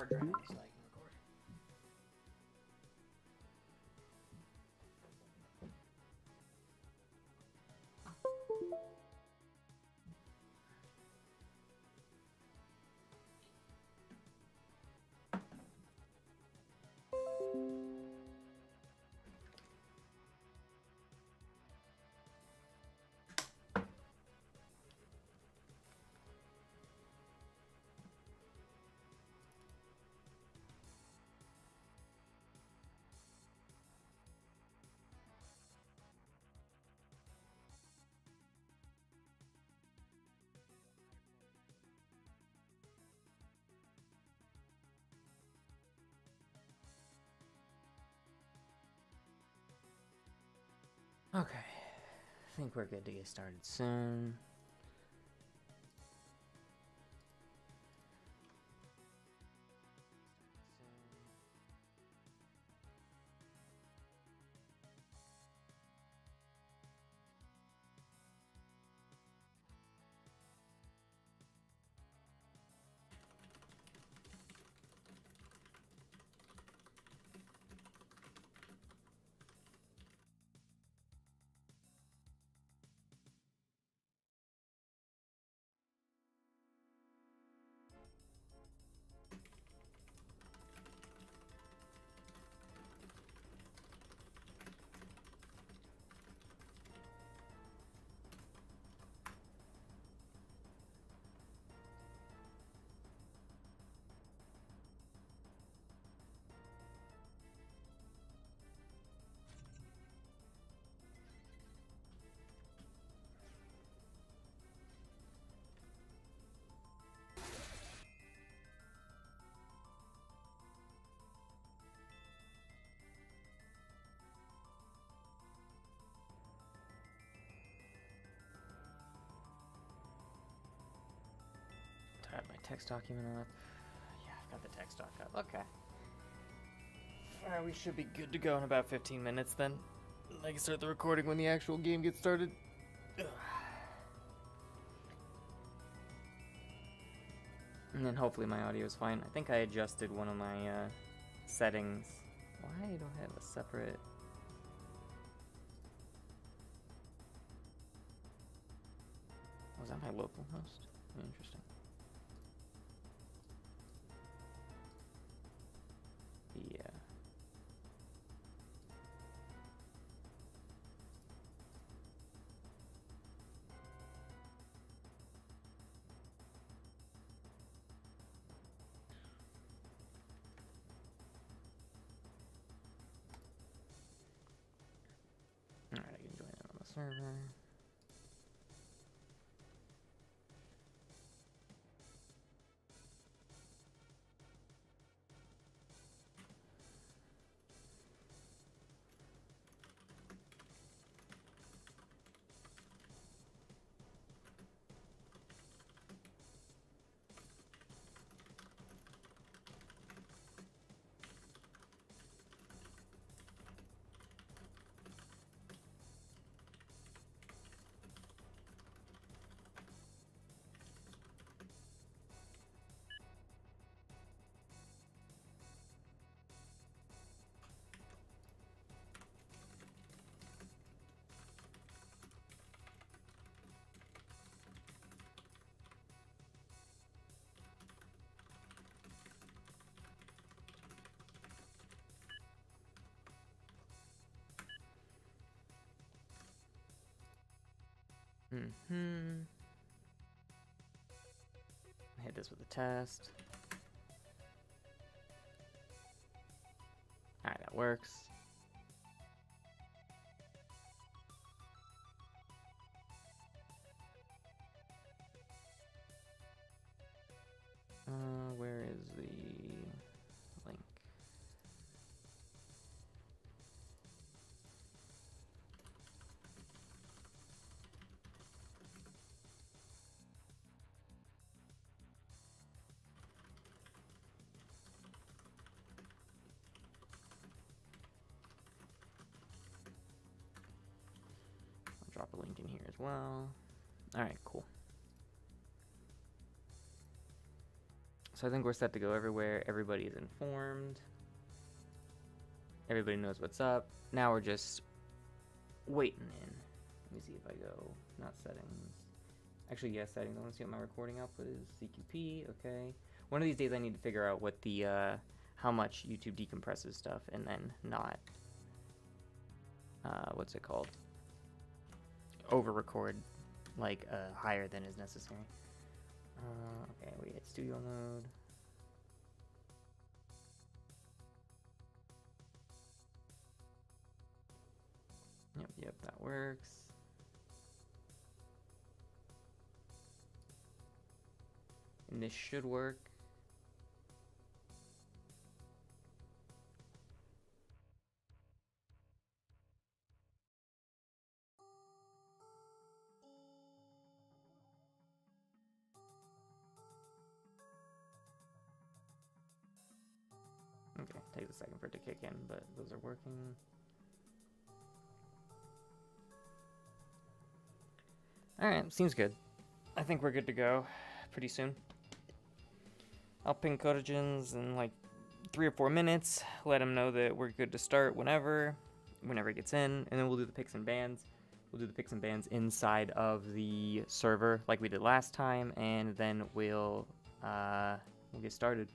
hard drive so I can record. Okay, I think we're good to get started soon. Type my text document up. Yeah, I've got the text doc up. Okay. Alright, we should be good to go in about 15 minutes then. I can start the recording when the actual game gets started. Ugh. And then hopefully my audio is fine. I think I adjusted one of my settings. Why do I have a separate... Was that my local host? Interesting. Yeah. Alright, I can join in on the server. Hit this with a test. Alright, that works. Where is the link? I'll drop a link in here as well. Alright, cool. So I think we're set to go everywhere. Everybody is informed. Everybody knows what's up. Now we're just waiting in. Let me see if I go, not settings. Actually, yes, settings. I want to see what my recording output is. CQP, okay. One of these days I need to figure out what the, how much YouTube decompresses stuff and then not, what's it called? Over-record, like, higher than is necessary. Okay, we hit studio mode. Yep, that works. And this should work. Okay, takes a second for it to kick in, but those are working. Alright, seems good. I think we're good to go pretty soon. I'll ping Codagens in like 3 or 4 minutes, let him know that we're good to start whenever it gets in, and then we'll do the picks and bans. We'll do the picks and bans inside of the server like we did last time, and then we'll get started.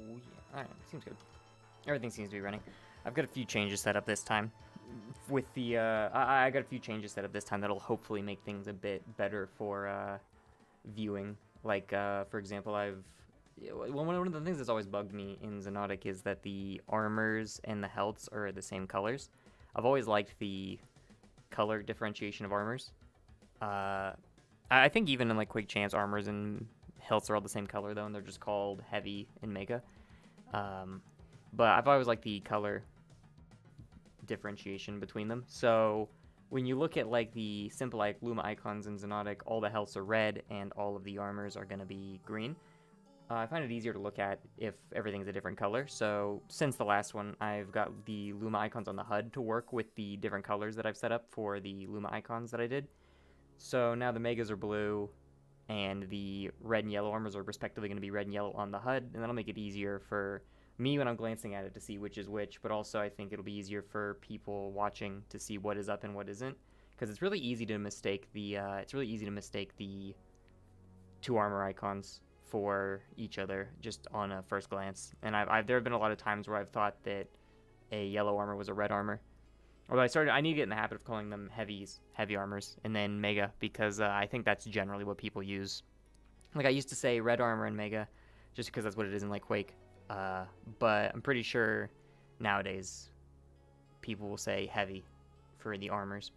Oh yeah, alright, seems good. Everything seems to be running. I've got a few changes set up this time. With the, I got a few changes set up this time that'll hopefully make things a bit better for, viewing. Like, for example, one of the things that's always bugged me in Xonotic is that the armors and the healths are the same colors. I've always liked the color differentiation of armors. I think even in, like, Quick Champs, armors and healths are all the same color, though, and they're just called Heavy and Mega. But I've always liked the color differentiation between them. So when you look at like the simple like Luma icons in Xonotic, all the healths are red and all of the armors are going to be green. I find it easier to look at if everything's a different color. So since the last one, I've got the Luma icons on the HUD to work with the different colors that I've set up for the Luma icons that I did. So now the Megas are blue and the red and yellow armors are respectively going to be red and yellow on the HUD, and that'll make it easier for me when I'm glancing at it to see which is which, but also I think it'll be easier for people watching to see what is up and what isn't, because it's really easy to mistake the two armor icons for each other just on a first glance. And there have been a lot of times where I've thought that a yellow armor was a red armor. Although I need to get in the habit of calling them heavy armors, and then Mega, because I think that's generally what people use. Like I used to say red armor and Mega, just because that's what it is in like Quake. But I'm pretty sure nowadays people will say heavy for the armors.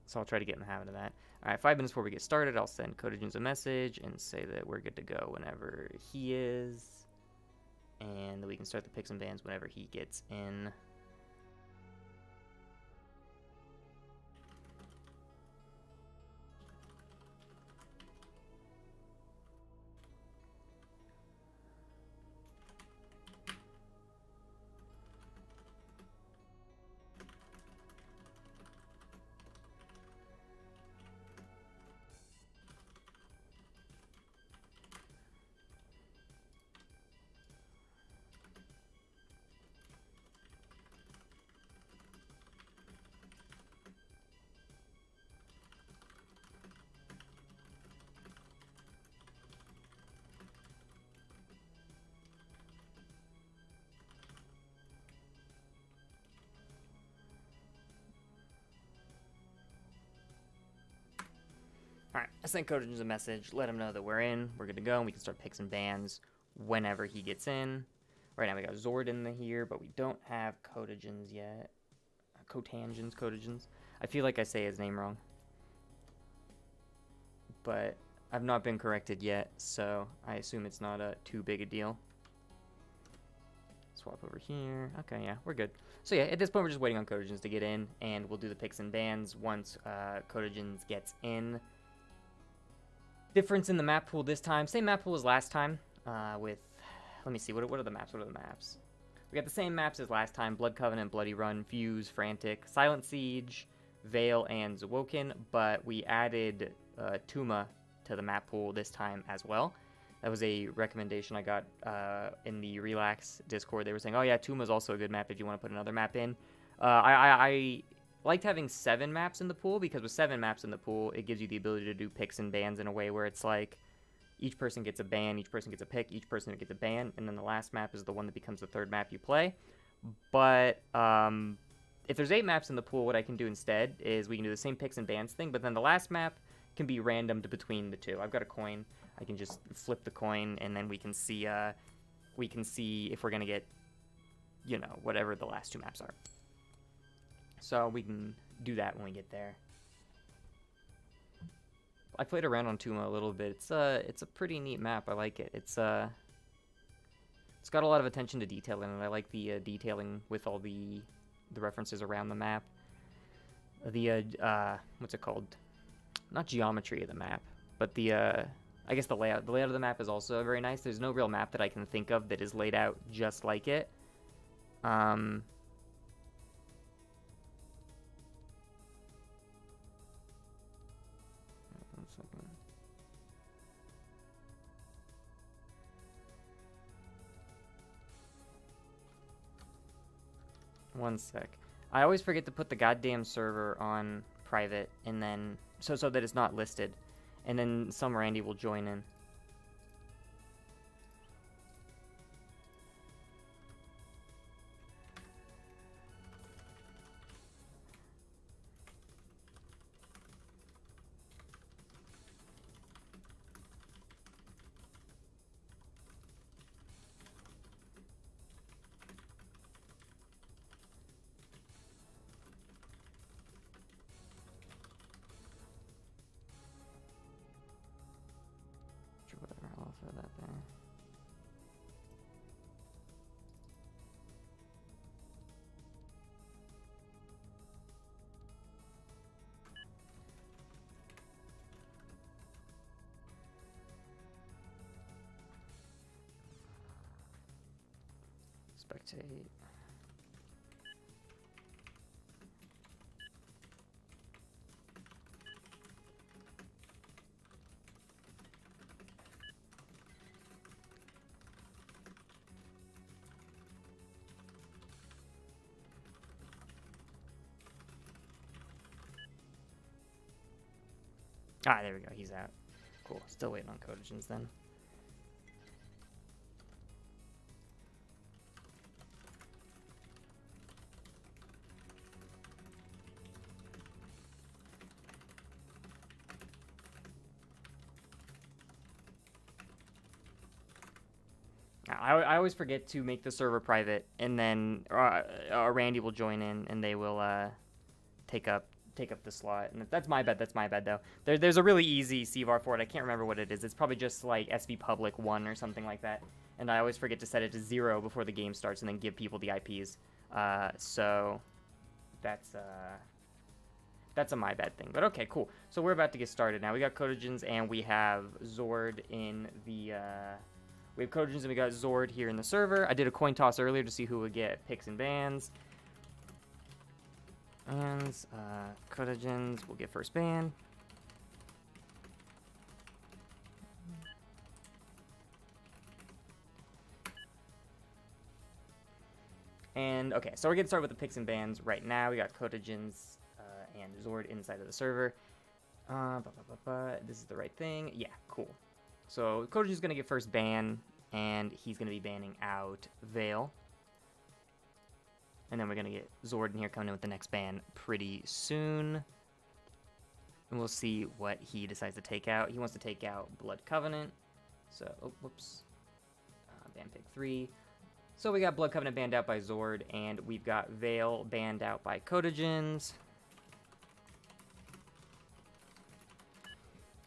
So I'll try to get in the habit of that. Alright, 5 minutes before we get started, I'll send Codagens a message and say that we're good to go whenever he is. And that we can start the picks and bans whenever he gets in. I sent Codijins a message, let him know that we're in, we're good to go, and we can start picks and bans whenever he gets in. Right now we got Zord in here, but we don't have Codijins yet. Codijins. I feel like I say his name wrong. But I've not been corrected yet, so I assume it's not too big a deal. Swap over here. Okay, yeah, we're good. So yeah, at this point we're just waiting on Codijins to get in, and we'll do the picks and bans once Codijins gets in. Difference in the map pool this time. Same map pool as last time. With, let me see, what are the maps? What are the maps? We got the same maps as last time: Blood Covenant, Bloody Run, Fuse, Phrantic, Silent Siege, Veil, and Xowoken. But we added Tuhma to the map pool this time as well. That was a recommendation I got in the Relax Discord. They were saying, oh yeah, Tuhma's also a good map if you want to put another map in. I liked having 7 maps in the pool, because with 7 maps in the pool, it gives you the ability to do picks and bans in a way where it's like each person gets a ban, each person gets a pick, each person gets a ban, and then the last map is the one that becomes the 3rd map you play. But if there's 8 maps in the pool, what I can do instead is we can do the same picks and bans thing, but then the last map can be randomed between the two. I've got a coin. I can just flip the coin, and then we can see if we're gonna get, you know, whatever the last 2 maps are. So we can do that when we get there. I played around on Tuhma a little bit. It's a pretty neat map. I like it. It's got a lot of attention to detail in it. I like the detailing with all the references around the map. The what's it called? Not geometry of the map, but the I guess the layout. The layout of the map is also very nice. There's no real map that I can think of that is laid out just like it. One second. One sec. I always forget to put the goddamn server on private, and then so that it's not listed, and then some Randy will join in. I'll throw that there. Spectate. Ah, there we go. He's out. Cool. Still waiting on Codijins then. I always forget to make the server private, and then Randy will join in, and they will take up the slot. And that's my bad. That's my bad though. There's a really easy CVAR for it. I can't remember what it is. It's probably just like SV Public 1 or something like that. And I always forget to set it to 0 before the game starts, and then give people the IPs. So that's a my bad thing. But okay, cool. So we're about to get started now. We got Codijins, and we have Zord in the. We have Codijins and we got Zord here in the server. I did a coin toss earlier to see who would get picks and bans. And Codijins will get first ban. And okay, so we're getting started with the picks and bans right now. We got Codijins and Zord inside of the server. This is the right thing. Yeah, cool. So Codijins is going to get first ban, and he's going to be banning out Veil. And then we're going to get Zord in here coming in with the next ban pretty soon. And we'll see what he decides to take out. He wants to take out Blood Covenant. So, oh, whoops. Band pick 3. So we got Blood Covenant banned out by Zord, and we've got Veil banned out by Codagens.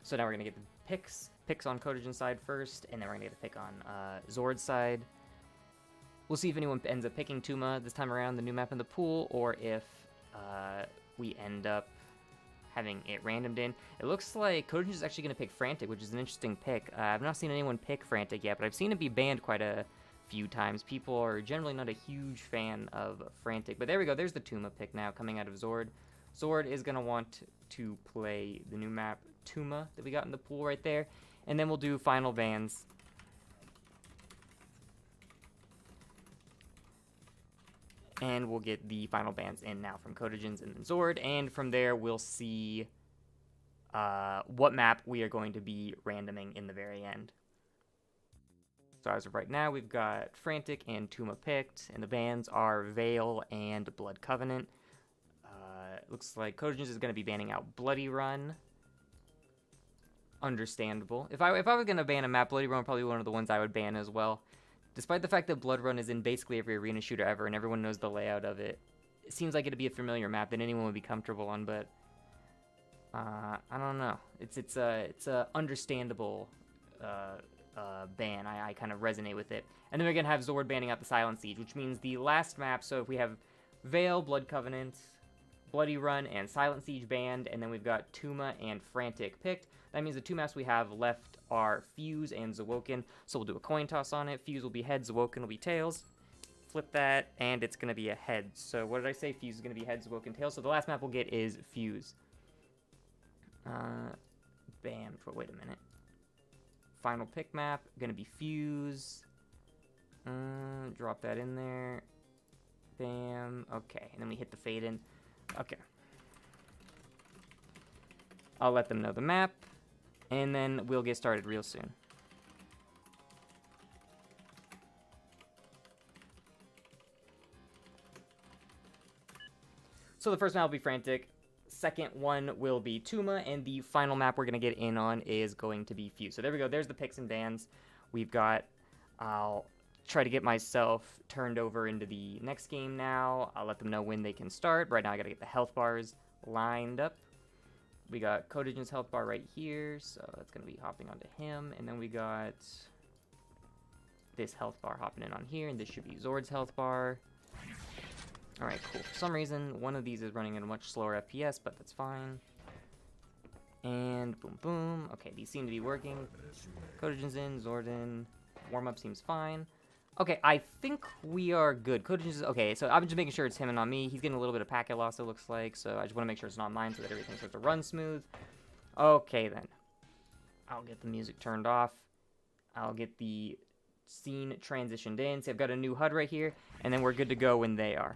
So now we're going to get the picks on Codagen's side first, and then we're going to get the pick on Zord's side. We'll see if anyone ends up picking Tuhma this time around, the new map in the pool, or if we end up having it randomed in. It looks like Codagen is actually going to pick Phrantic, which is an interesting pick. I've not seen anyone pick Phrantic yet, but I've seen it be banned quite a few times. People are generally not a huge fan of Phrantic. But there we go. There's the Tuhma pick now coming out of Zord. Zord is going to want to play the new map Tuhma that we got in the pool right there. And then we'll do final bans. And we'll get the final bans in now from Codagens and then Zord. And from there, we'll see what map we are going to be randoming in the very end. So as of right now, we've got Phrantic and Tuhma picked. And the bans are Veil and Blood Covenant. Looks like Codagens is going to be banning out Bloody Run. Understandable. If I was going to ban a map, Bloody Run would probably be one of the ones I would ban as well. Despite the fact that Blood Run is in basically every arena shooter ever and everyone knows the layout of it, it seems like it'd be a familiar map that anyone would be comfortable on, but I don't know. It's a understandable ban. I kind of resonate with it. And then we're going to have Zord banning out the Silent Siege, which means the last map, so if we have Veil, Blood Covenant, Bloody Run, and Silent Siege banned, and then we've got Tuhma and Phrantic picked. That means the two maps we have left are Fuse and Xowoken, so we'll do a coin toss on it. Fuse will be heads, Xowoken will be tails. Flip that, and it's going to be a head. So what did I say? Fuse is going to be heads, Xowoken, tails. So the last map we'll get is Fuse. Bam. Wait a minute. Final pick map, going to be Fuse. Drop that in there. Bam. Okay, and then we hit the fade in. Okay. I'll let them know the map, and then we'll get started real soon. So the first map will be Phrantic, second one will be Tuhma, and the final map we're going to get in on is going to be Fuse. So there we go, there's the picks and bans. We've got, I'll try to get myself turned over into the next game now. I'll let them know when they can start. Right now I got to get the health bars lined up. We got Codagen's health bar right here, so that's going to be hopping onto him. And then we got this health bar hopping in on here, and this should be Zord's health bar. Alright, cool. For some reason, one of these is running at a much slower FPS, but that's fine. And boom, boom. Okay, these seem to be working. Codagen's in, Zord in. Warm-up seems fine. Okay, I think we are good. Codagen's, okay, so I'm just making sure it's him and not me. He's getting a little bit of packet loss, it looks like, so I just want to make sure it's not mine so that everything starts to run smooth. Okay, then. I'll get the music turned off. I'll get the scene transitioned in. So I've got a new HUD right here, and then we're good to go when they are.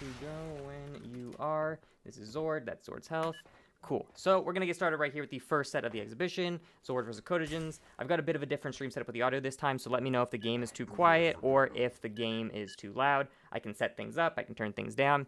To go when you are. This is Zord. That's Zord's health. Cool. So we're going to get started right here with the first set of the exhibition, Zord versus Codagens. I've got a bit of a different stream setup with the audio this time, so let me know if the game is too quiet or if the game is too loud. I can set things up. I can turn things down.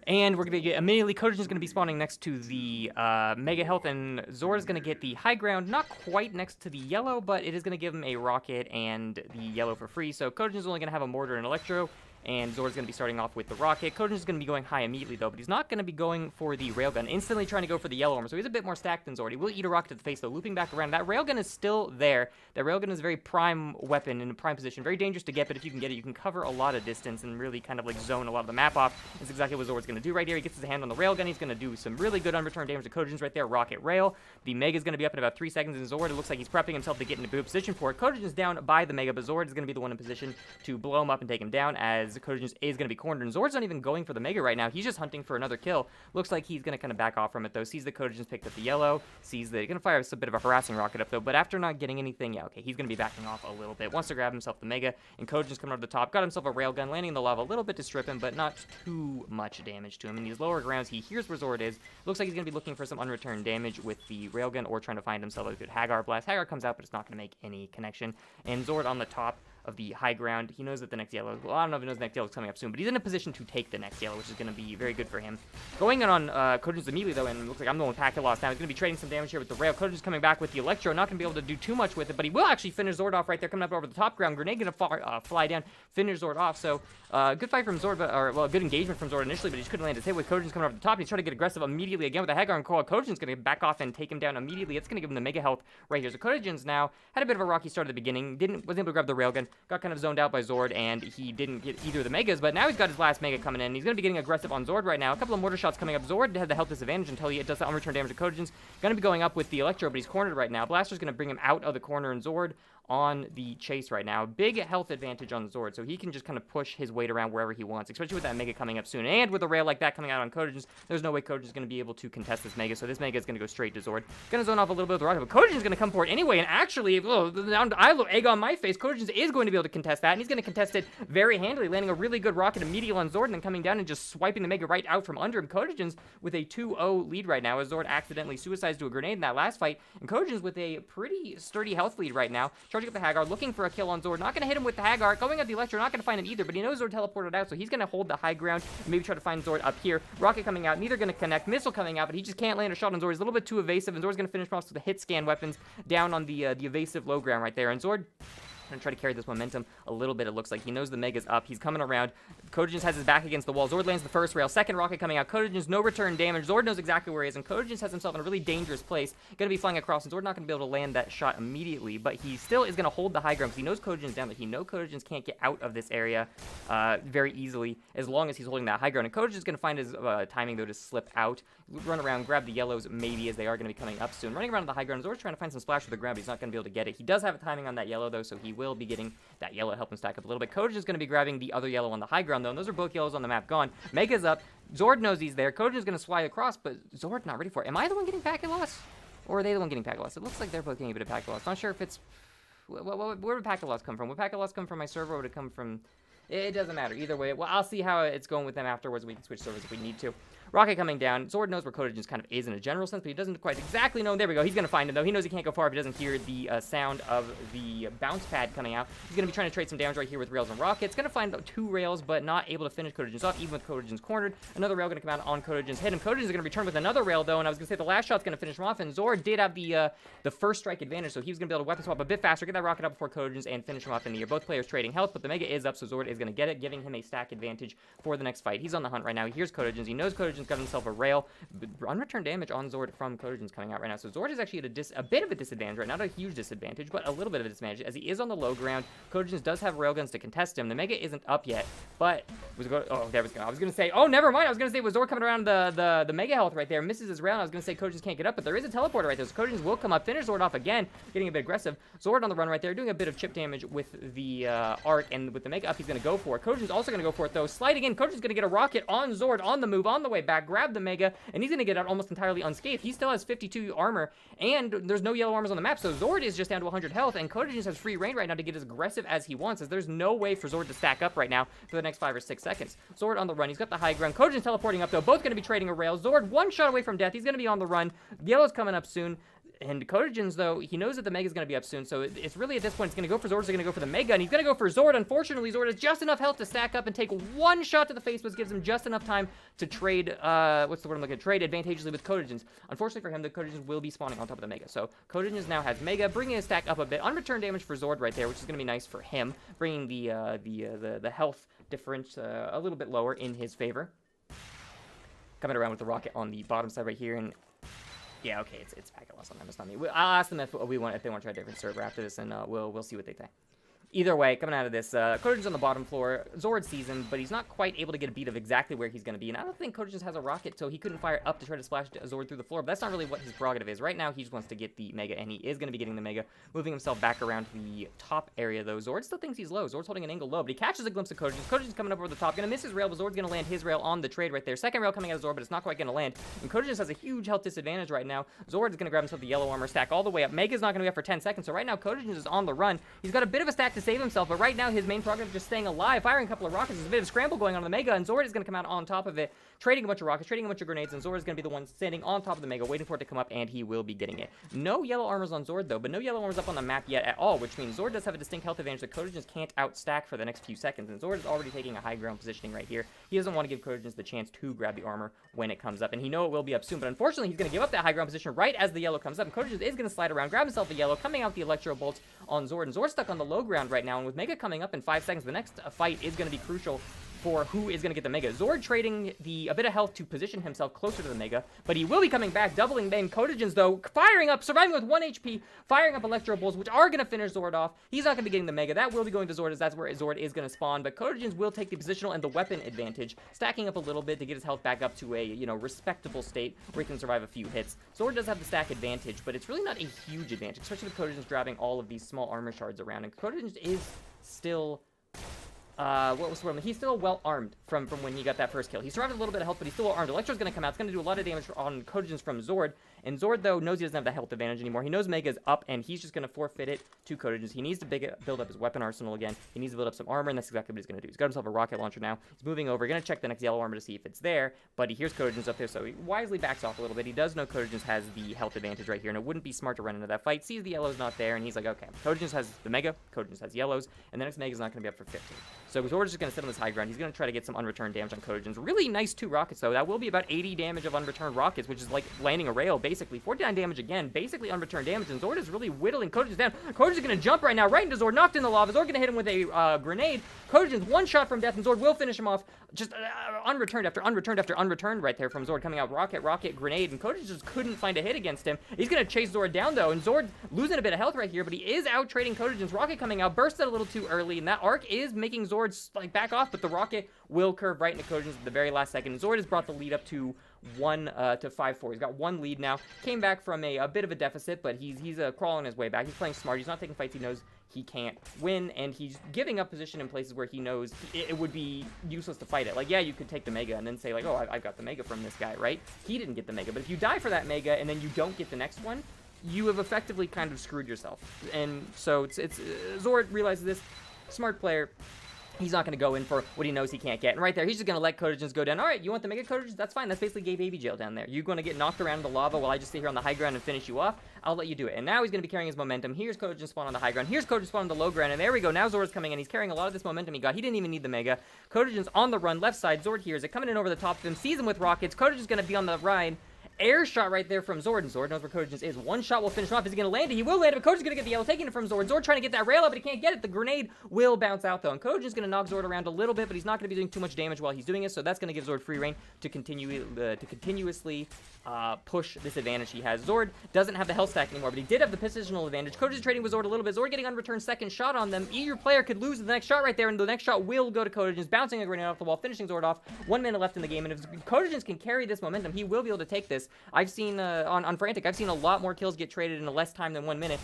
And we're going to get immediately, Codagens is going to be spawning next to the Mega Health, and Zord is going to get the high ground, not quite next to the yellow, but it is going to give him a rocket and the yellow for free. So Codagens is only going to have a mortar and electro, and Zord's going to be starting off with the rocket. Codagens is going to be going high immediately, though, but he's not going to be going for the railgun, instantly trying to go for the yellow armor, so he's a bit more stacked than Zord. He will eat a rocket to the face, though, looping back around. That railgun is still there. That railgun is a very prime weapon in a prime position, very dangerous to get, but if you can get it, you can cover a lot of distance and really kind of like zone a lot of the map off. That's exactly what Zord's going to do right here. He gets his hand on the railgun. He's going to do some really good unreturned damage to Codagens right there. Rocket rail. The Mega is going to be up in about 3 seconds, and Zord, it looks like he's prepping himself to get into good position for it. Codagens down by the Mega, but Zord is going to be the one in position to blow him up and take him down, as Codagens is going to be cornered, and Zord's not even going for the Mega right now. He's just hunting for another kill. Looks like he's going to kind of back off from it, though. Sees the Codagens picked up the yellow. Sees that he's going to fire a bit of a harassing rocket up, though, but after not getting anything, yeah, okay, he's going to be backing off a little bit. Wants to grab himself the Mega, and Codagens coming over the top. Got himself a railgun, landing in the lava a little bit to strip him, but not too much damage to him. In these lower grounds, he hears where Zord is. Looks like he's going to be looking for some unreturned damage with the railgun or trying to find himself a good Hagar blast. Hagar comes out, but it's not going to make any connection. And Zord on the top of the high ground. He knows that the next yellow, well, I don't know if he knows the next yellow is coming up soon, but he's in a position to take the next yellow, which is going to be very good for him. Going in on Kojins immediately, though, and it looks like I'm the one with packet loss now. He's going to be trading some damage here with the rail. Kojins coming back with the electro, not going to be able to do too much with it, but he will actually finish Zord off right there, coming up over the top ground. Grenade going to fly down, finish Zord off. So good fight from Zord, well, good engagement from Zord initially, but he just couldn't land his hit with Kojins coming over the top. He's trying to get aggressive immediately again with the Hagar and Coil. Kojins going to back off and take him down immediately. It's going to give him the mega health right here. So Kojins now had a bit of a rocky start at the beginning. Wasn't able to grab the railgun. Got kind of zoned out by Zord, and he didn't get either of the megas, but now he's got his last mega coming in. He's going to be getting aggressive on Zord right now. A couple of mortar shots coming up. Zord had the health disadvantage until he does the unreturned damage to Kojins. Going to be going up with the electro, but he's cornered right now. Blaster's going to bring him out of the corner, and Zord on the chase right now. Big health advantage on Zord, so he can just kind of push his weight around wherever he wants, especially with that mega coming up soon. And with a rail like that coming out on Kojins, there's no way Kojins is going to be able to contest this mega, so this mega is going to go straight to Zord. Going to zone off a little bit of the rocket, but Kojins is going to come for it anyway, and actually, I look egg on my face, Kojins is going to be able to contest that, and he's going to contest it very handily, landing a really good rocket immediately on Zord, and then coming down and just swiping the mega right out from under him. Kojins with a 2-0 lead right now, as Zord accidentally suicides to a grenade in that last fight, and Kojins with a pretty sturdy health lead right now, charging up the Hagar, looking for a kill on Zord. Not going to hit him with the Hagar. Going at the Electro, not going to find him either, but he knows Zord teleported out, so he's going to hold the high ground and maybe try to find Zord up here. Rocket coming out, neither going to connect. Missile coming out, but he just can't land a shot on Zord. He's a little bit too evasive, and Zord's going to finish off with the hit scan weapons down on the evasive low ground right there. And Zord going to try to carry this momentum a little bit, it looks like. He knows the mega's up. He's coming around. Kojins has his back against the wall. Zord lands the first rail. Second rocket coming out. Kojins, no return damage. Zord knows exactly where he is, and Kojins has himself in a really dangerous place. Going to be flying across, and Zord not going to be able to land that shot immediately, but he still is going to hold the high ground because he knows Kojins down, but he knows Kojins can't get out of this area very easily as long as he's holding that high ground. And Kojins is going to find his timing, though, to slip out, run around, grab the yellows, maybe, as they are going to be coming up soon. Running around on the high ground, Zord's trying to find some splash with the ground, but he's not going to be able to get it. He does have a timing on that yellow, though, so he will be getting that yellow to help him stack up a little bit. Kojins is going to be grabbing the other yellow on the high ground, though, and those are both yellows on the map gone. Mega's up. Zord knows he's there. Kojins is going to fly across, but Zord's not ready for it. Am I the one getting packet loss? Or are they the one getting packet loss? It looks like they're both getting a bit of packet loss. Not sure if it's... Where would packet loss come from? Would packet loss come from my server, or would it come from... It doesn't matter. Either way, well, I'll see how it's going with them afterwards. We can switch servers if we need to. Rocket coming down. Zord knows where Kojins kind of is in a general sense, but he doesn't quite exactly know. There we go. He's going to find him, though. He knows he can't go far if he doesn't hear the sound of the bounce pad coming out. He's going to be trying to trade some damage right here with rails and rockets. Going to find two rails, but not able to finish Kojins off, even with Kojins cornered. Another rail going to come out on Kojins. Hit him. Kojins is going to return with another rail, though, and I was going to say the last shot's going to finish him off, and Zord did have the first strike advantage, so he was going to be able to weapon swap a bit faster, get that rocket up before Kojins, and finish him off in the air. Both players trading health, but the Mega is up, so Zord is going to get it, giving him a stack advantage for the next fight. He's on the hunt right now. He hears Kojins. He knows Kojins got himself a rail. Unreturned damage on Zord from Kojins coming out right now. So Zord is actually at a bit of a disadvantage right now. Not a huge disadvantage, but a little bit of a disadvantage as he is on the low ground. Kojins does have railguns to contest him. The Mega isn't up yet, but there we go. I was going to say, oh, never mind. I was going to say, was Zord coming around the Mega health right there, misses his round. I was going to say Kojins can't get up, but there is a teleporter right there. So Kojins will come up, finish Zord off again, getting a bit aggressive. Zord on the run right there, doing a bit of chip damage with the arc, and with the Mega up, he's going to go for it. Kojins also going to go for it, though. Sliding in, Kojins going to get a rocket on Zord on the move, on the way back, grab the Mega, and he's going to get out almost entirely unscathed. He still has 52 armor, and there's no yellow armors on the map, so Zord is just down to 100 health, and Kojins has free reign right now to get as aggressive as he wants, as there's no way for Zord to stack up right now for the next 5 or 6 seconds. Zord on the run. He's got the high ground. Kojins teleporting up, though. Both going to be trading a rail. Zord one shot away from death. He's going to be on the run. Yellow's coming up soon. And Kojins, though, he knows that the Mega's going to be up soon, so it's really at this point, it's going to go for Zord, he's going to go for the Mega, and he's going to go for Zord. Unfortunately, Zord has just enough health to stack up and take one shot to the face, which gives him just enough time to trade, what's the word I'm looking at? Trade advantageously with Kojins. Unfortunately for him, the Kojins will be spawning on top of the Mega, so Kojins now has Mega, bringing his stack up a bit. Unreturned damage for Zord right there, which is going to be nice for him, bringing the health difference a little bit lower in his favor. Coming around with the rocket on the bottom side right here, and yeah, okay, it's packet loss on them. It's not me. I'll ask them if they want to try a different server after this, and we'll see what they think. Either way, coming out of this, Kojins on the bottom floor. Zord sees him, but he's not quite able to get a beat of exactly where he's going to be. And I don't think Kojins has a rocket, so he couldn't fire up to try to splash Zord through the floor. But that's not really what his prerogative is. Right now, he just wants to get the Mega, and he is going to be getting the Mega. Moving himself back around the top area, though. Zord still thinks he's low. Zord's holding an angle low, but he catches a glimpse of Kojins. Kojins coming up over the top. Going to miss his rail, but Zord's going to land his rail on the trade right there. Second rail coming out of Zord, but it's not quite going to land. And Kojins has a huge health disadvantage right now. Zord is going to grab himself the yellow armor stack all the way up. Mega's not going to be up for 10 seconds, so right now Kojins is on the run. He's got a bit of a stack to save himself, but right now his main prerogative is just staying alive, firing a couple of rockets. There's a bit of scramble going on the Mega, and Zord is going to come out on top of it, trading a bunch of rockets, trading a bunch of grenades, and Zord is going to be the one standing on top of the Mega, waiting for it to come up, and he will be getting it. No yellow armors on Zord, though, but no yellow armors up on the map yet at all, which means Zord does have a distinct health advantage that Codagens can't outstack for the next few seconds, and Zord is already taking a high ground positioning right here. He doesn't want to give Codagens the chance to grab the armor when it comes up, and he knows it will be up soon, but unfortunately, he's going to give up that high ground position right as the yellow comes up, and Codagens is going to slide around, grab himself a yellow, coming out the Electro Bolts on Zord, and Zord's stuck on the low ground right now, and with Mega coming up in 5 seconds, the next fight is going to be crucial for who is going to get the Mega. Zord trading a bit of health to position himself closer to the Mega, but he will be coming back, doubling main. Codagens, though, firing up, surviving with 1 HP, firing up Electro Bolts, which are going to finish Zord off. He's not going to be getting the Mega. That will be going to Zord, as that's where Zord is going to spawn, but Codagens will take the positional and the weapon advantage, stacking up a little bit to get his health back up to a, respectable state where he can survive a few hits. Zord does have the stack advantage, but it's really not a huge advantage, especially with Codagens grabbing all of these small armor shards around, and Codagens is still... what was the word? He's still well armed from when he got that first kill. He survived a little bit of health, but he's still well armed. Electro's going to come out. It's going to do a lot of damage on Codagens from Zord. And Zord, though, knows he doesn't have the health advantage anymore. He knows Mega's up, and he's just going to forfeit it to Codagens. He needs to build up his weapon arsenal again. He needs to build up some armor, and that's exactly what he's going to do. He's got himself a rocket launcher now. He's moving over. Going to check the next yellow armor to see if it's there, but he hears Codagens up there, so he wisely backs off a little bit. He does know Codagens has the health advantage right here, and it wouldn't be smart to run into that fight. Sees the yellow's not there, and he's like, okay, Codagens has the Mega, Codagens has yellows, and the next Mega's not going to be up for 15. So Zord's just going to sit on this high ground. He's going to try to get some unreturned damage on Codagens. Really nice 2 rockets, though. That will be about 80 damage of unreturned rockets, which is like landing a rail, basically. 49 damage again, basically unreturned damage, and Zord is really whittling Codagens down. Codagens is going to jump right now, right into Zord, knocked in the lava. Zord going to hit him with a grenade. Codagens, 1 shot from death, and Zord will finish him off. Just unreturned after unreturned after unreturned right there from Zord, coming out rocket, grenade, and Codagens just couldn't find a hit against him. He's going to chase Zord down, though, and Zord losing a bit of health right here, but he is out trading Codagens. Rocket coming out, bursted a little too early, and that arc is making Zord back off, but the rocket will curve right into Codagens at the very last second. And Zord has brought the lead up to 5-4. He's got 1 lead now. Came back from a bit of a deficit, but he's crawling his way back. He's playing smart. He's not taking fights he knows he can't win, and he's giving up position in places where he knows it would be useless to fight it. Like, yeah, you could take the Mega and then say, like, oh, I've got the Mega from this guy, right? He didn't get the Mega, but if you die for that Mega and then you don't get the next one, you have effectively kind of screwed yourself. And so it's Zord realizes this. Smart player. He's not going to go in for what he knows he can't get. And right there, he's just going to let Codagens go down. All right, you want the Mega Codagens? That's fine. That's basically gay baby jail down there. You're going to get knocked around in the lava while I just sit here on the high ground and finish you off. I'll let you do it. And now he's going to be carrying his momentum. Here's Codagens spawn on the high ground. Here's Codagens spawn on the low ground. And there we go. Now Zord's coming in. He's carrying a lot of this momentum he got. He didn't even need the Mega. Codagens on the run. Left side. Zord hears it. Coming in over the top of him. Sees him with rockets. Codagens going to be on the ride. Air shot right there from Zord, and Zord knows where Codagens is. 1 shot will finish him off. Is he going to land it? He will land it, but Codagens is going to get the yellow, taking it from Zord. Zord trying to get that rail up, but he can't get it. The grenade will bounce out, though, and Codagens is going to knock Zord around a little bit, but he's not going to be doing too much damage while he's doing it, so that's going to give Zord free reign to continuously push this advantage he has. Zord doesn't have the health stack anymore, but he did have the positional advantage. Codagens is trading with Zord a little bit. Zord getting unreturned second shot on them. Either player could lose the next shot right there, and the next shot will go to Codagens, bouncing a grenade off the wall, finishing Zord off. 1 minute left in the game, and if Codagens can carry this momentum, he will be able to take this. I've seen on Phrantic, I've seen a lot more kills get traded in less time than 1 minute.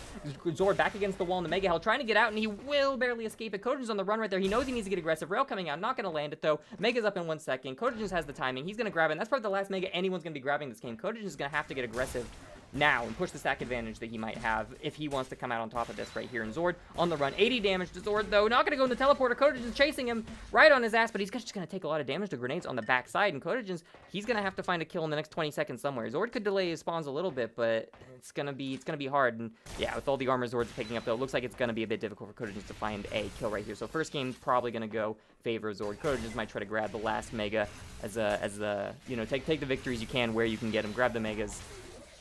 Zord back against the wall in the Mega Hell, trying to get out, and he will barely escape it. Codagens on the run right there. He knows he needs to get aggressive. Rail coming out, not going to land it, though. Mega's up in 1 second. Codagens has the timing. He's going to grab it, and that's probably the last Mega anyone's going to be grabbing this game. Codagens is going to have to get aggressive now and push the stack advantage that he might have if he wants to come out on top of this right here. And Zord on the run. 80 damage to Zord, though. Not going to go in the teleporter. Codagens is chasing him right on his ass, but he's just going to take a lot of damage to grenades on the backside. And Codagens, he's going to have to find a kill in the next 20 seconds somewhere. Zord could delay his spawns a little bit, but it's going to be hard. And yeah, with all the armor Zord's picking up, though, it looks like it's going to be a bit difficult for Codagens to find a kill right here. So first game's probably going to go favor Zord. Codagens might try to grab the last Mega as take the victories you can where you can get them. Grab the Megas.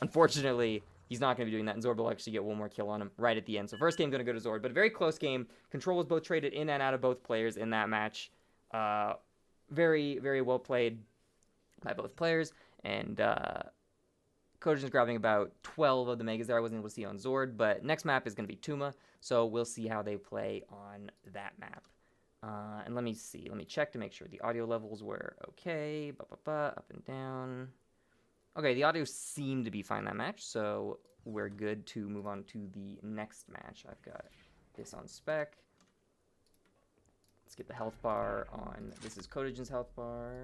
Unfortunately, he's not going to be doing that, and Zord will actually get 1 more kill on him right at the end. So first game going to go to Zord, but a very close game. Control was both traded in and out of both players in that match. Very, very well played by both players, and Codagens grabbing about 12 of the Megas there. I wasn't able to see on Zord, but next map is going to be Tuhma, so we'll see how they play on that map. And let me see. Let me check to make sure the audio levels were okay. Up and down. Okay, the audio seemed to be fine that match, so we're good to move on to the next match. I've got this on spec. Let's get the health bar on. This is Codagens' health bar.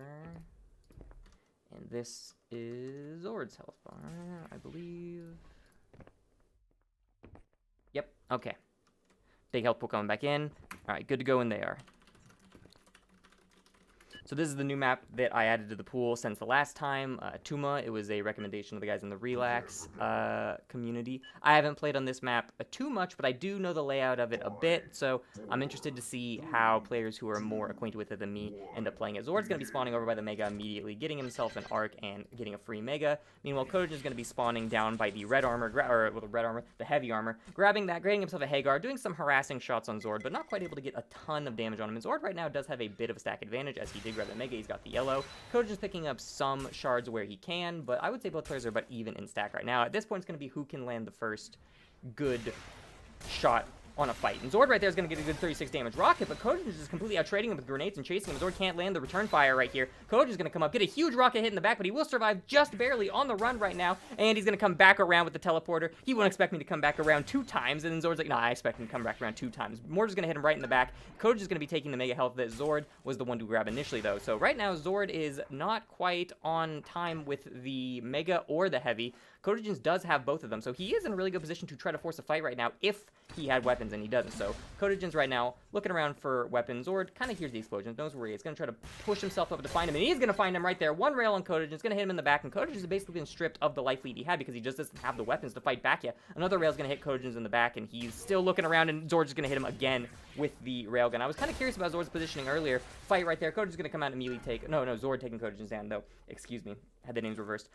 And this is Zord's health bar, I believe. Yep, okay. Big health pool coming back in. All right, good to go, and they are. So this is the new map that I added to the pool since the last time. Tuhma, it was a recommendation of the guys in the Relax community. I haven't played on this map too much, but I do know the layout of it a bit, so I'm interested to see how players who are more acquainted with it than me end up playing it. Zord's going to be spawning over by the Mega immediately, getting himself an Arc and getting a free Mega. Meanwhile, Kodogen is going to be spawning down by the red armor, the heavy armor, grabbing that, getting himself a Hagar, doing some harassing shots on Zord, but not quite able to get a ton of damage on him. And Zord right now does have a bit of a stack advantage, as he did grab the Mega. He's got the yellow. Kodogen's picking up some shards where he can, but I would say both players are about even in stack right now. At this point, it's going to be who can land the first good shot on a fight. And Zord right there is going to get a good 36 damage rocket, but Kodogen is just completely out-trading him with grenades and chasing him. Zord can't land the return fire right here. Kodogen's going to come up, get a huge rocket hit in the back, but he will survive just barely on the run right now, and he's going to come back around with the teleporter. He won't expect me to come back around 2 times, and then Zord's like, nah, I expect him to come back around 2 times. Mortar's going to hit him right in the back. Kodogen's going to be taking the Mega health that Zord was the one to grab initially, though. So right now, Zord is not quite on time with the Mega or the Heavy. Kodogen's does have both of them, so he is in a really good position to try to force a fight right now if he had weapons, and he doesn't. So Kodogen's right now looking around for weapons. Zord kind of hears the explosions, knows where he is. Going to try to push himself up to find him, and he's going to find him right there. One rail on Kodogen. It's going to hit him in the back, and Kodogen's basically been stripped of the life lead he had because he just doesn't have the weapons to fight back yet. Another rail's going to hit Kodogen's in the back, and he's still looking around, and Zord's going to hit him again with the railgun. I was kind of curious about Zord's positioning earlier. Fight right there. Kodogen's going to come out and immediately take... No, Zord taking Kodogen's down, though. Excuse me. Had the names reversed.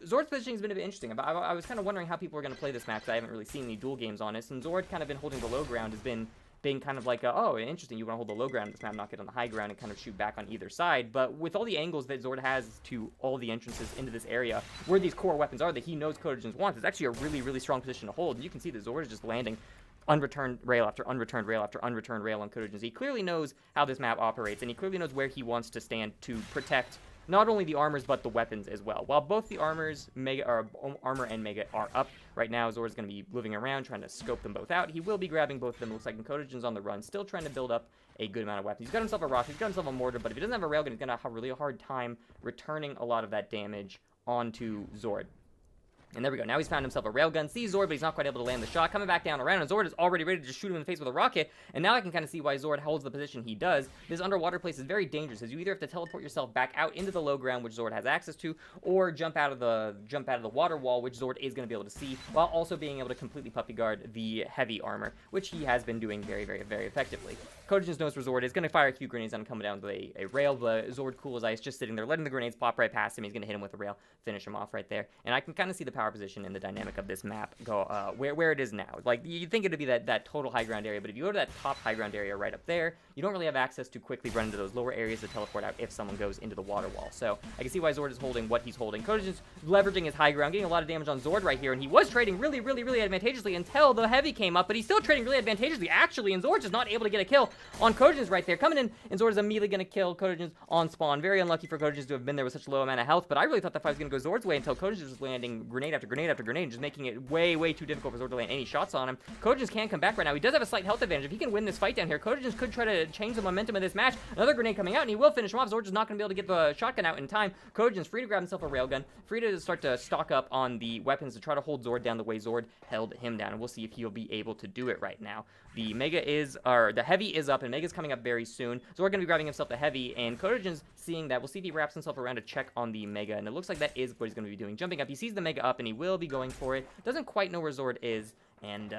Zord's positioning has been a bit interesting. I was kind of wondering how people are going to play this map because I haven't really seen any duel games on it. And Zord kind of been holding the low ground, has been kind of like, oh, interesting, you want to hold the low ground in this map, not get on the high ground and kind of shoot back on either side. But with all the angles that Zord has to all the entrances into this area, where these core weapons are that he knows Kodogen's wants, it's actually a really, really strong position to hold. And you can see that Zord is just landing unreturned rail after unreturned rail after unreturned rail on Kodogen's. He clearly knows how this map operates, and he clearly knows where he wants to stand to protect not only the armors, but the weapons as well. While both the armor and Mega are up right now, Zord's going to be moving around, trying to scope them both out. He will be grabbing both of them. Looks like Kodogen's on the run, still trying to build up a good amount of weapons. He's got himself a rocket, he's got himself a mortar, but if he doesn't have a railgun, he's going to have a really hard time returning a lot of that damage onto Zord. And there we go. Now he's found himself a railgun. Sees Zord, but he's not quite able to land the shot. Coming back down around, and Zord is already ready to just shoot him in the face with a rocket. And now I can kind of see why Zord holds the position he does. This underwater place is very dangerous, as you either have to teleport yourself back out into the low ground, which Zord has access to, or jump out of the water wall, which Zord is going to be able to see, while also being able to completely puppy guard the heavy armor, which he has been doing very, very, very effectively. Kodogen's knows where Zord is. Going to fire a few grenades on him coming down with a rail, but Zord, cool as ice, just sitting there, letting the grenades pop right past him. He's going to hit him with a rail, finish him off right there. And I can kind of see the power position and the dynamic of this map go where it is now. Like, you'd think it'd be that total high ground area, but if you go to that top high ground area right up there, you don't really have access to quickly run into those lower areas to teleport out if someone goes into the water wall. So I can see why Zord is holding what he's holding. Kodogen's leveraging his high ground, getting a lot of damage on Zord right here, and he was trading really, really, really advantageously until the heavy came up, but he's still trading really advantageously, actually, and Zord's just not able to get a kill on Kodogen's right there. Coming in, and Zord is immediately going to kill Kodogen's on spawn. Very unlucky for Kodogen's to have been there with such a low amount of health, but I really thought that fight was going to go Zord's way until Kodogen's was landing grenade after grenade after grenade, just making it way too difficult for Zord to land any shots on him. Kodogen's can come back right now. He does have a slight health advantage. If he can win this fight down here, Kodogen's could try to change the momentum of this match. Another grenade coming out, and he will finish him off. Zord's not going to be able to get the shotgun out in time. Kodogen's free to grab himself a railgun, free to start to stock up on the weapons to try to hold Zord down the way Zord held him down, and we'll see if he'll be able to do it right now. The the heavy is up, and Mega's coming up very soon. Zord going to be grabbing himself the heavy, and Kodogen's seeing that. We'll see if he wraps himself around to check on the Mega, and it looks like that is what he's going to be doing. Jumping up, he sees the Mega up, and he will be going for it. Doesn't quite know where Zord is, and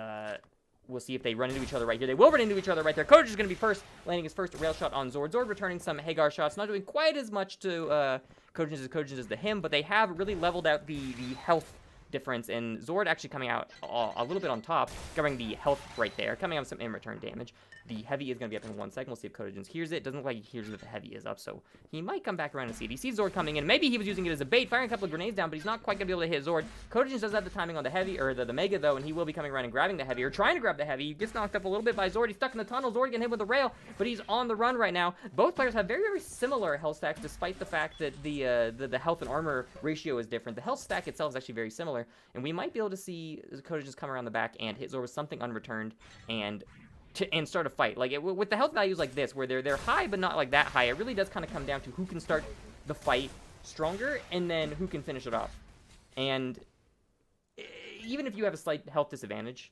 we'll see if they run into each other right here. They will run into each other right there. Kodogen's going to be landing his first rail shot on Zord. Zord returning some Hagar shots, not doing quite as much to Kodogen's as to him, but they have really leveled out the health difference, and Zord actually coming out a little bit on top, covering the health right there, coming out with some in return damage. The heavy is going to be up in 1 second. We'll see if Kodogen's hears it. Doesn't look like he hears that the heavy is up, so he might come back around and see it. He sees Zord coming in. Maybe he was using it as a bait, firing a couple of grenades down, but he's not quite going to be able to hit Zord. Kodogen does have the timing on the heavy, or the Mega, though, and he will be coming around and grabbing the heavy, or trying to grab the heavy. He gets knocked up a little bit by Zord. He's stuck in the tunnel. Zord getting hit with the rail, but he's on the run right now. Both players have very, very similar health stacks, despite the fact that the health and armor ratio is different. The health stack itself is actually very similar, and we might be able to see Kodogen's come around the back and hit Zord with something unreturned and start a fight. Like, with the health values like this, where they're high but not like that high, it really does kind of come down to who can start the fight stronger and then who can finish it off. And even if you have a slight health disadvantage,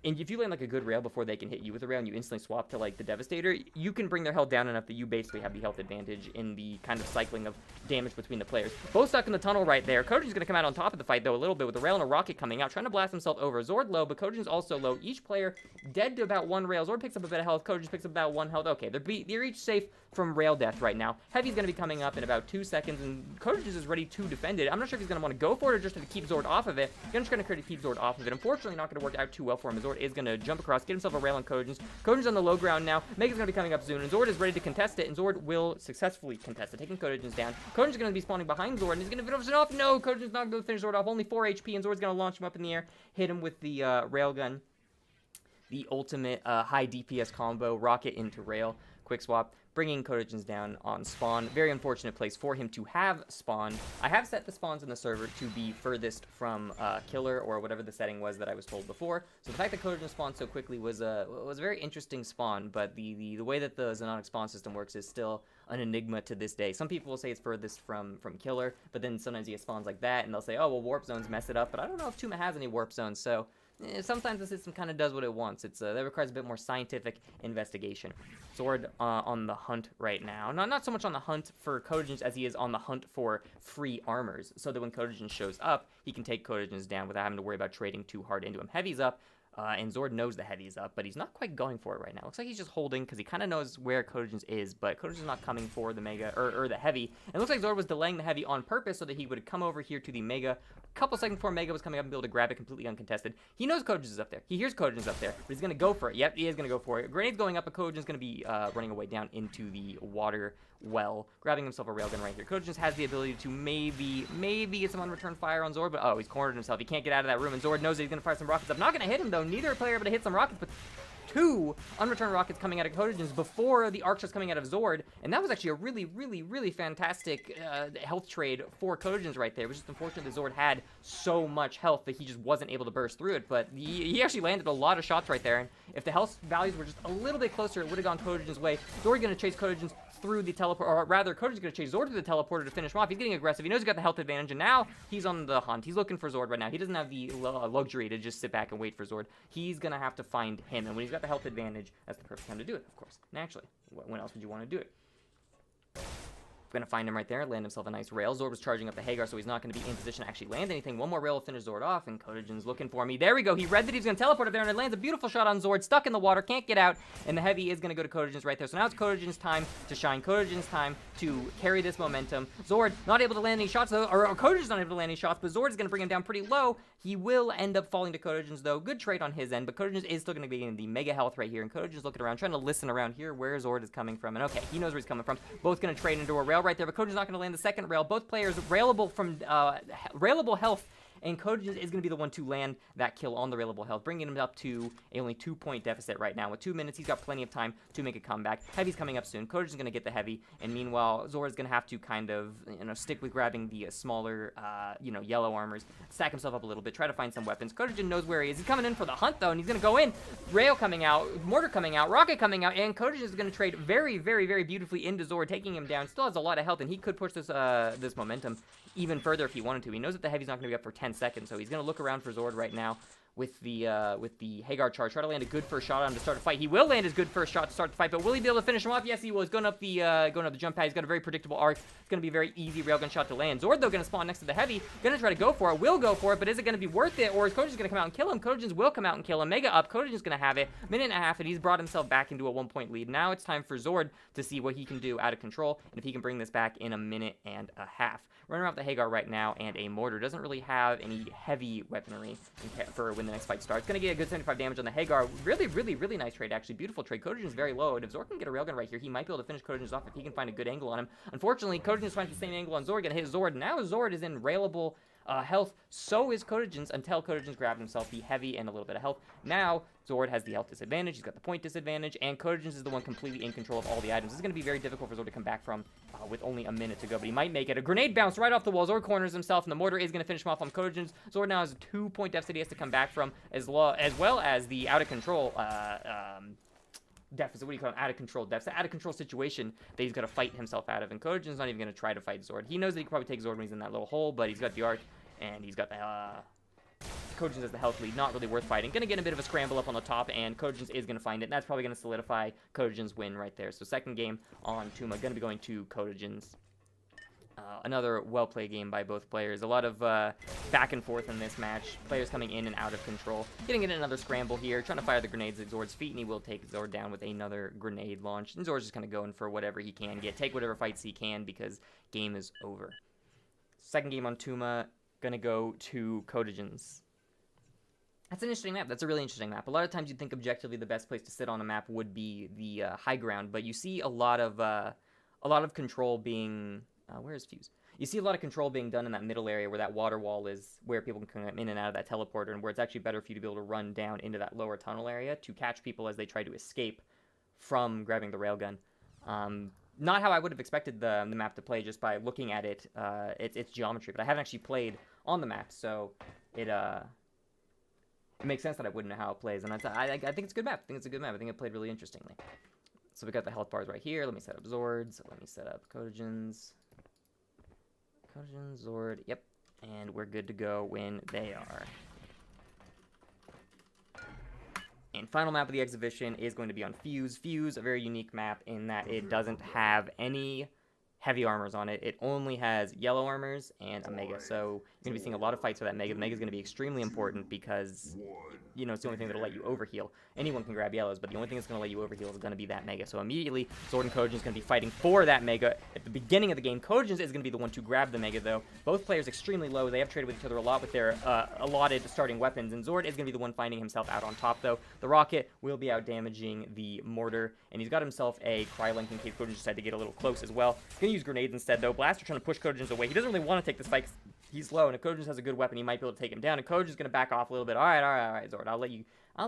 And if you land like a good rail before they can hit you with a rail and you instantly swap to like the Devastator, you can bring their health down enough that you basically have the health advantage in the kind of cycling of damage between the players. Both stuck in the tunnel right there. Kojin's going to come out on top of the fight though a little bit with a rail and a rocket coming out, trying to blast himself over. Zord low, but Kojin's also low. Each player dead to about one rail. Zord picks up a bit of health. Kojin picks up about one health. Okay, they're each safe from rail death right now. Heavy's going to be coming up in about 2 seconds, and Kojin is ready to defend it. I'm not sure if he's going to want to go for it or just to keep Zord off of it. Gunner's going to keep Zord off of it. Unfortunately, not going to work out too well for him. Zord is going to jump across, get himself a rail on Kojin's. Kojin's on the low ground now. Mega's going to be coming up soon, and Zord is ready to contest it, and Zord will successfully contest it, taking Kojin's down. Kojin's going to be spawning behind Zord, and he's going to finish it off. No, Kojin's not going to finish Zord off. Only 4 HP, and Zord's going to launch him up in the air, hit him with the railgun. The ultimate high DPS combo, rocket into rail, quick swap, bringing Kojin's down on spawn. Very unfortunate place for him to have spawn. I have set the spawns in the server to be furthest from killer or whatever the setting was that I was told before. So the fact that Kojin spawned so quickly was a very interesting spawn, but the way that the Xonotic spawn system works is still an enigma to this day. Some people will say it's furthest from killer, but then sometimes you get spawns like that and they'll say, oh, well, warp zones mess it up, but I don't know if Tuhma has any warp zones, so sometimes the system kind of does what it wants. That requires a bit more scientific investigation. Zord on the hunt right now. Not so much on the hunt for Kojin as he is on the hunt for free armors, so that when Kojin shows up, he can take Kojin's down without having to worry about trading too hard into him. Heavy's up. And Zord knows the Heavy's up, but he's not quite going for it right now. Looks like he's just holding because he kind of knows where Kojin's is, but Kojin's not coming for the Mega, or the Heavy. And it looks like Zord was delaying the Heavy on purpose so that he would come over here to the Mega a couple seconds before Mega was coming up and be able to grab it completely uncontested. He knows Kojin's up there. He hears Kojin's up there, but he's going to go for it. Yep, he is going to go for it. Grenade's going up, but Kojin's going to be running away down into the water well, grabbing himself a railgun right here. Kojin has the ability to maybe get some unreturned fire on Zord, but oh, he's cornered himself. He can't get out of that room, and Zord knows that he's going to fire some rockets up. Not going to hit him, though. Neither player able to hit some rockets, but 2 unreturned rockets coming out of Kojin's before the arc shots coming out of Zord, and that was actually a really fantastic health trade for Kojin's right there. It was just unfortunate that Zord had so much health that he just wasn't able to burst through it, but he actually landed a lot of shots right there, and if the health values were just a little bit closer, it would have gone Kojin's way. Zord going to chase Kojin's through the teleport, or rather, Kojin's going to chase Zord through the teleporter to finish him off. He's getting aggressive. He knows he's got the health advantage, and now he's on the hunt. He's looking for Zord right now. He doesn't have the luxury to just sit back and wait for Zord. He's going to have to find him, and when he's got the health advantage, that's the perfect time to do it, of course. Naturally. When else would you want to do it? Going to find him right there, land himself a nice rail. Zord was charging up the Hagar, so he's not going to be in position to actually land anything. One more rail will finish Zord off, and Kojin's looking for me. There we go. He read that he's going to teleport up there, and it lands a beautiful shot on Zord, stuck in the water, can't get out, and the Heavy is going to go to Kojin's right there. So now it's Kojin's time to shine. Kojin's time to carry this momentum. Zord not able to land any shots, though, or Kojin's not able to land any shots, but Zord is going to bring him down pretty low. He will end up falling to Kojin's, though. Good trade on his end, but Kojin's is still going to be in the mega health right here, and Kojin's looking around, trying to listen around here where Zord is coming from, and okay, he knows where he's coming from. Both going to trade into a rail right there, but Kojin's not going to land the second rail. Both players railable from railable health, and Kojin is going to be the one to land that kill on the railable health, bringing him up to a only 2-point deficit right now. With 2 minutes, he's got plenty of time to make a comeback. Heavy's coming up soon. Kojin's going to get the Heavy, and meanwhile, Zord's going to have to kind of, stick with grabbing the smaller, yellow armors, stack himself up a little bit, try to find some weapons. Kojin knows where he is. He's coming in for the hunt, though, and he's going to go in. Rail coming out, mortar coming out, rocket coming out, and Kojin is going to trade very beautifully into Zord, taking him down. Still has a lot of health, and he could push this this momentum even further if he wanted to. He knows that the Heavy's not going to be up for 10 seconds, so he's going to look around for Zord right now with the Hagar charge. Try to land a good first shot on him to start the fight. He will land his good first shot to start the fight, but will he be able to finish him off? Yes, he will. He's going up the jump pad. He's got a very predictable arc. It's going to be a very easy railgun shot to land. Zord, though, going to spawn next to the Heavy. Going to try to go for it. Will go for it, but is it going to be worth it? Or is Kojin's going to come out and kill him? Kojin's will come out and kill him. Mega up. Kojin's going to have it. Minute and a half, and he's brought himself back into a 1-point lead. Now it's time for Zord to see what he can do out of control, and if he can bring this back in a minute and a half. Running around with the Hagar right now, and a mortar. Doesn't really have any heavy weaponry for when the next fight starts. Going to get a good 75 damage on the Hagar. Really nice trade, actually. Beautiful trade. Kojin's very low, and if Zord can get a railgun right here, he might be able to finish Kojin's off if he can find a good angle on him. Unfortunately, Kojin's finds the same angle on Zord, going to hit Zord. Now Zord is in railable health. So is Kojin's, until Kojin's grabbed himself the Heavy and a little bit of health. Now Zord has the health disadvantage. He's got the point disadvantage, and Kojin's is the one completely in control of all the items. This is going to be very difficult for Zord to come back from with only a minute to go, but he might make it. A grenade bounced right off the wall. Zord corners himself, and the mortar is going to finish him off on Kojin's. Zord now has a 2-point deficit he has to come back from, as well as the out of control deficit. What do you call it? Out of control deficit. Out of control situation that he's got to fight himself out of, and Kojin's not even going to try to fight Zord. He knows that he can probably take Zord when he's in that little hole, but he's got the arc, and he's got the Kojins has the health lead, not really worth fighting. Gonna get a bit of a scramble up on the top, and Kojins is gonna find it, and that's probably gonna solidify Kojins' win right there. So second game on Tuhma, gonna be going to Kojins. Another well-played game by both players. A lot of back and forth in this match. Players coming in and out of control. Getting in another scramble here. Trying to fire the grenades at Zord's feet, and he will take Zord down with another grenade launch. And Zord's just kind of going for whatever he can get. Take whatever fights he can because game is over. Second game on Tuhma. Gonna go to Kojins. That's an interesting map. That's a really interesting map. A lot of times you'd think objectively the best place to sit on a map would be the high ground, but you see a lot of control being... where is Fuse? You see a lot of control being done in that middle area where that water wall is, where people can come in and out of that teleporter, and where it's actually better for you to be able to run down into that lower tunnel area to catch people as they try to escape from grabbing the railgun. Not how I would have expected the map to play just by looking at it, its geometry, but I haven't actually played on the map, so it makes sense that I wouldn't know how it plays, and I think it's a good map. I think it's a good map. I think it played really interestingly. So we got the health bars right here. Let me set up Zords. Let me set up Kojins. Kojin, Zord, yep, and we're good to go when they are. And final map of the exhibition is going to be on Fuse. Fuse, a very unique map in that it doesn't have any heavy armors on it. It only has yellow armors and a Mega, so you're going to be seeing a lot of fights for that Mega. The Mega is going to be extremely important because, you know, it's the only thing that'll let you overheal. Anyone can grab yellows, but the only thing that's going to let you overheal is going to be that Mega. So immediately, Zord and Kojin is going to be fighting for that Mega. At the beginning of the game, Kojin is going to be the one to grab the Mega, though. Both players extremely low. They have traded with each other a lot with their allotted starting weapons, and Zord is going to be the one finding himself out on top, though. The Rocket will be out damaging the Mortar, and he's got himself a Crylink in case Kojin decided to get a little close as well. He's going to use grenades instead, though. Blaster trying to push Kojin away. He doesn't really want to take this fight. He's low, and if Kojin has a good weapon, he might be able to take him down. And Kojin's going to back off a little bit. All right, Zord. I'll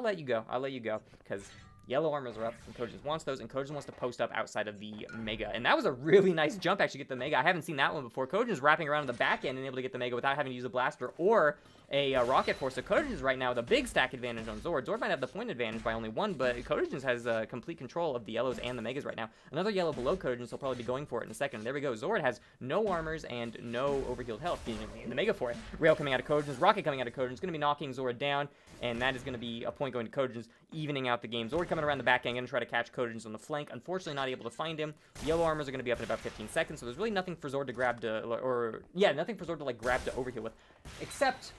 let you go, because yellow armors are up, and Kojin wants those, and Kojin wants to post up outside of the Mega. And that was a really nice jump, actually, to get the Mega. I haven't seen that one before. Kojin's wrapping around in the back end and able to get the Mega without having to use a blaster or a rocket force. So Kojin's right now with a big stack advantage on Zord. Zord might have the point advantage by only one, but Kojin's has complete control of the yellows and the Megas right now. Another yellow below Kojin, so he'll probably be going for it in a second. There we go. Zord has no armors and no overhealed health, being the Mega for it. Rail coming out of Kojin's, Rocket coming out of Kojin's, going to be knocking Zord down, and that is going to be a point going to Kojin's, evening out the game. Zord coming around the back end, going to try to catch Kojin's on the flank. Unfortunately, not able to find him. The yellow armors are going to be up in about 15 seconds, so there's really nothing for Zord to grab nothing for Zord to, like, grab to overheal with, except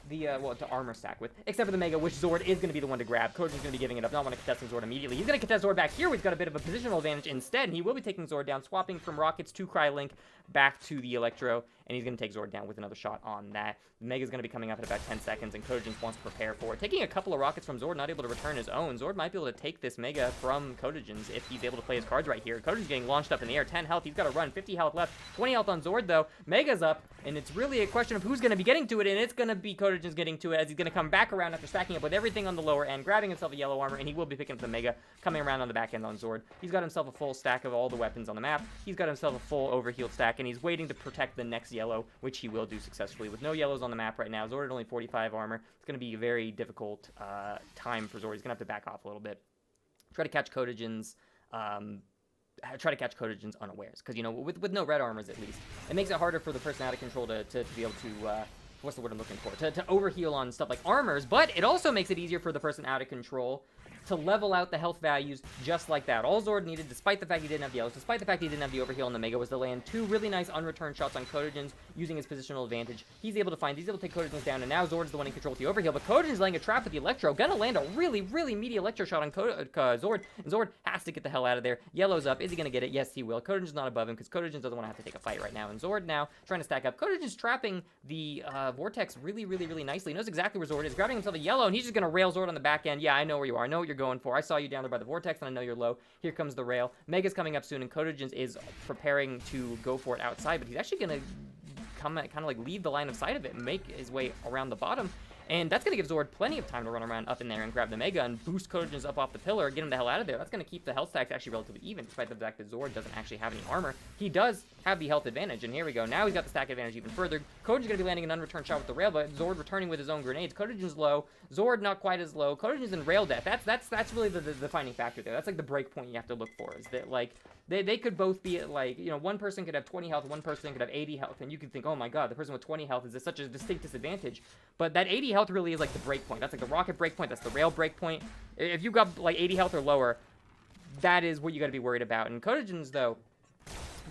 to armor stack with, except for the Mega, which Zord is going to be the one to grab. Kojin's going to be giving it up, not want to contest Zord immediately. He's going to contest Zord back here, where he's got a bit of a positional advantage instead, and he will be taking Zord down, swapping from Rockets to Crylink back to the Electro, and he's going to take Zord down with another shot on that. The Mega's going to be coming up in about 10 seconds, and Kojin wants to prepare for it. Taking a couple of rockets from Zord, not able to return his own. Zord might be able to take this Mega from Kojin's if he's able to play his cards right here. Kojin's getting launched up in the air, 10 health. He's got to run, 50 health left, 20 health on Zord, though. Mega's up, and it's really a question of who's going to be getting to it, and it's going to be Kojin's getting to it as he's going to come back around after stacking up with everything on the lower end, grabbing himself a yellow armor, and he will be picking up the Mega, coming around on the back end on Zord. He's got himself a full stack of all the weapons on the map. He's got himself a full overhealed stack, and he's waiting to protect the next yellow, which he will do successfully. With no yellows on the map right now, Zord at only 45 armor. It's going to be a very difficult time for Zord. He's going to have to back off a little bit. Try to catch Kojin's unawares, because, you know, with no red armors at least, it makes it harder for the person out of control to be able to what's the word I'm looking for, to overheal on stuff like armors, but it also makes it easier for the person out of control to level out the health values just like that. All Zord needed, despite the fact he didn't have the yellows, despite the fact he didn't have the overheal on the Mega, was to land two really nice unreturned shots on Kojin's using his positional advantage. He's able to take Kojin's down, and now Zord's the one in control with the overheal, but Kojin's laying a trap with the Electro, gonna land a really, really meaty Electro shot on Zord, and Zord has to get the hell out of there. Yellow's up. Is he gonna get it? Yes, he will. Kojin's not above him, because Kojin doesn't want to have to take a fight right now, and Zord now trying to stack up. Kojin's trapping the Vortex really, really, really nicely. He knows exactly where Zord is, grabbing himself a yellow, and he's just gonna rail Zord on the back end. Yeah, I know where you are. I know what you're going for. I saw you down there by the Vortex, and I know you're low. Here comes the rail. Mega's coming up soon, and Kojin is preparing to go for it outside, but he's actually going to kind of like leave the line of sight of it and make his way around the bottom. And that's going to give Zord plenty of time to run around up in there and grab the Mega and boost Kojin's up off the pillar, get him the hell out of there. That's going to keep the health stacks actually relatively even, despite the fact that Zord doesn't actually have any armor. He does have the health advantage, and here we go. Now he's got the stack advantage even further. Kojin's going to be landing an unreturned shot with the rail, but Zord returning with his own grenades. Kojin's low. Zord not quite as low. Kojin's in rail death. That's really the defining factor there. That's like the break point you have to look for, is that, like, They could both be at, like, you know, one person could have 20 health, one person could have 80 health, and you could think, oh my god, the person with 20 health is such a distinct disadvantage. But that 80 health really is like the break point. That's like the rocket break point. That's the rail break point. If you got like 80 health or lower, that is what you got to be worried about. And Kodojin's, though,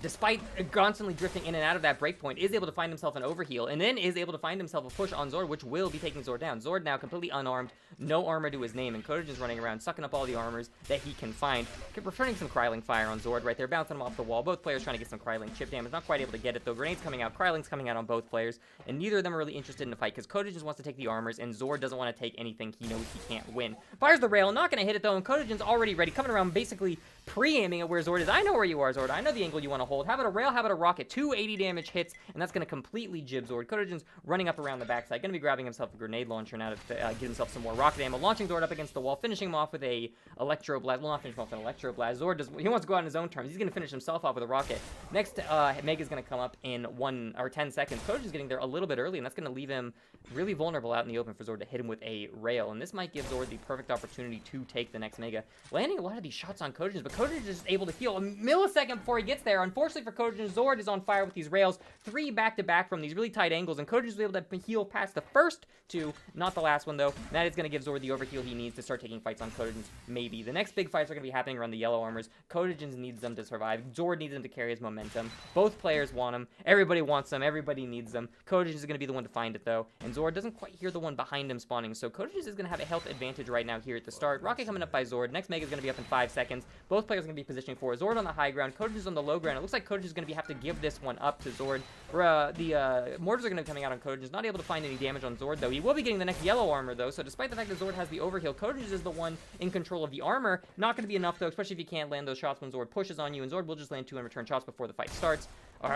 despite constantly drifting in and out of that breakpoint, is able to find himself an overheal, and then is able to find himself a push on Zord, which will be taking Zord down. Zord now completely unarmed, no armor to his name, and Kodojin's running around, sucking up all the armors that he can find. Returning some Kryling fire on Zord right there, bouncing him off the wall. Both players trying to get some Kryling chip damage, not quite able to get it, though. Grenades coming out, Kryling's coming out on both players, and neither of them are really interested in the fight, because Kodojin just wants to take the armors, and Zord doesn't want to take anything he knows he can't win. Fires the rail, not going to hit it, though, and Kodojin's already ready, coming around basically pre-aiming at where Zord is. I know where you are, Zord. I know the angle you want to hold. How about a rail? How about a rocket? 280 damage hits, and that's going to completely jib Zord. Kodojin's running up around the backside, going to be grabbing himself a grenade launcher now to get himself some more rocket ammo, launching Zord up against the wall, finishing him off with a electro blast. Well, not finishing him off with an electro blast. Zord he wants to go out on his own terms. He's going to finish himself off with a rocket. Next, Mega's going to come up in 1 or 10 seconds. Kodojin's getting there a little bit early, and that's going to leave him really vulnerable out in the open for Zord to hit him with a rail, and this might give Zord the perfect opportunity to take the next Mega. Landing a lot of these shots on Kodojin, but Kodojin is able to heal a millisecond before he gets there. Unfortunately for Kodojin, Zord is on fire with these rails, 3 back-to-back from these really tight angles, and Kodojin is able to heal past the first 2, not the last one, though. And that is going to give Zord the overheal he needs to start taking fights on Kodojin's, maybe. The next big fights are going to be happening around the yellow armors. Kodojin needs them to survive. Zord needs them to carry his momentum. Both players want them. Everybody wants them. Everybody needs them. Kodojin is going to be the one to find it, though, and Zord doesn't quite hear the one behind him spawning, so Kodojin is going to have a health advantage right now here at the start. Rocket coming up by Zord. Next Mega is going to be up in 5 seconds. Both players are going to be positioning for Zord on the high ground. Kodojin is on the low ground. It looks like Kodojin is going to have to give this one up to Zord. The mortars are going to be coming out on Kodojin. He's not able to find any damage on Zord, though. He will be getting the next yellow armor, though, so despite the fact that Zord has the overheal, Kodojin is the one in control of the armor. Not going to be enough, though, especially if you can't land those shots when Zord pushes on you, and Zord will just land 2 unreturned shots before the fight starts.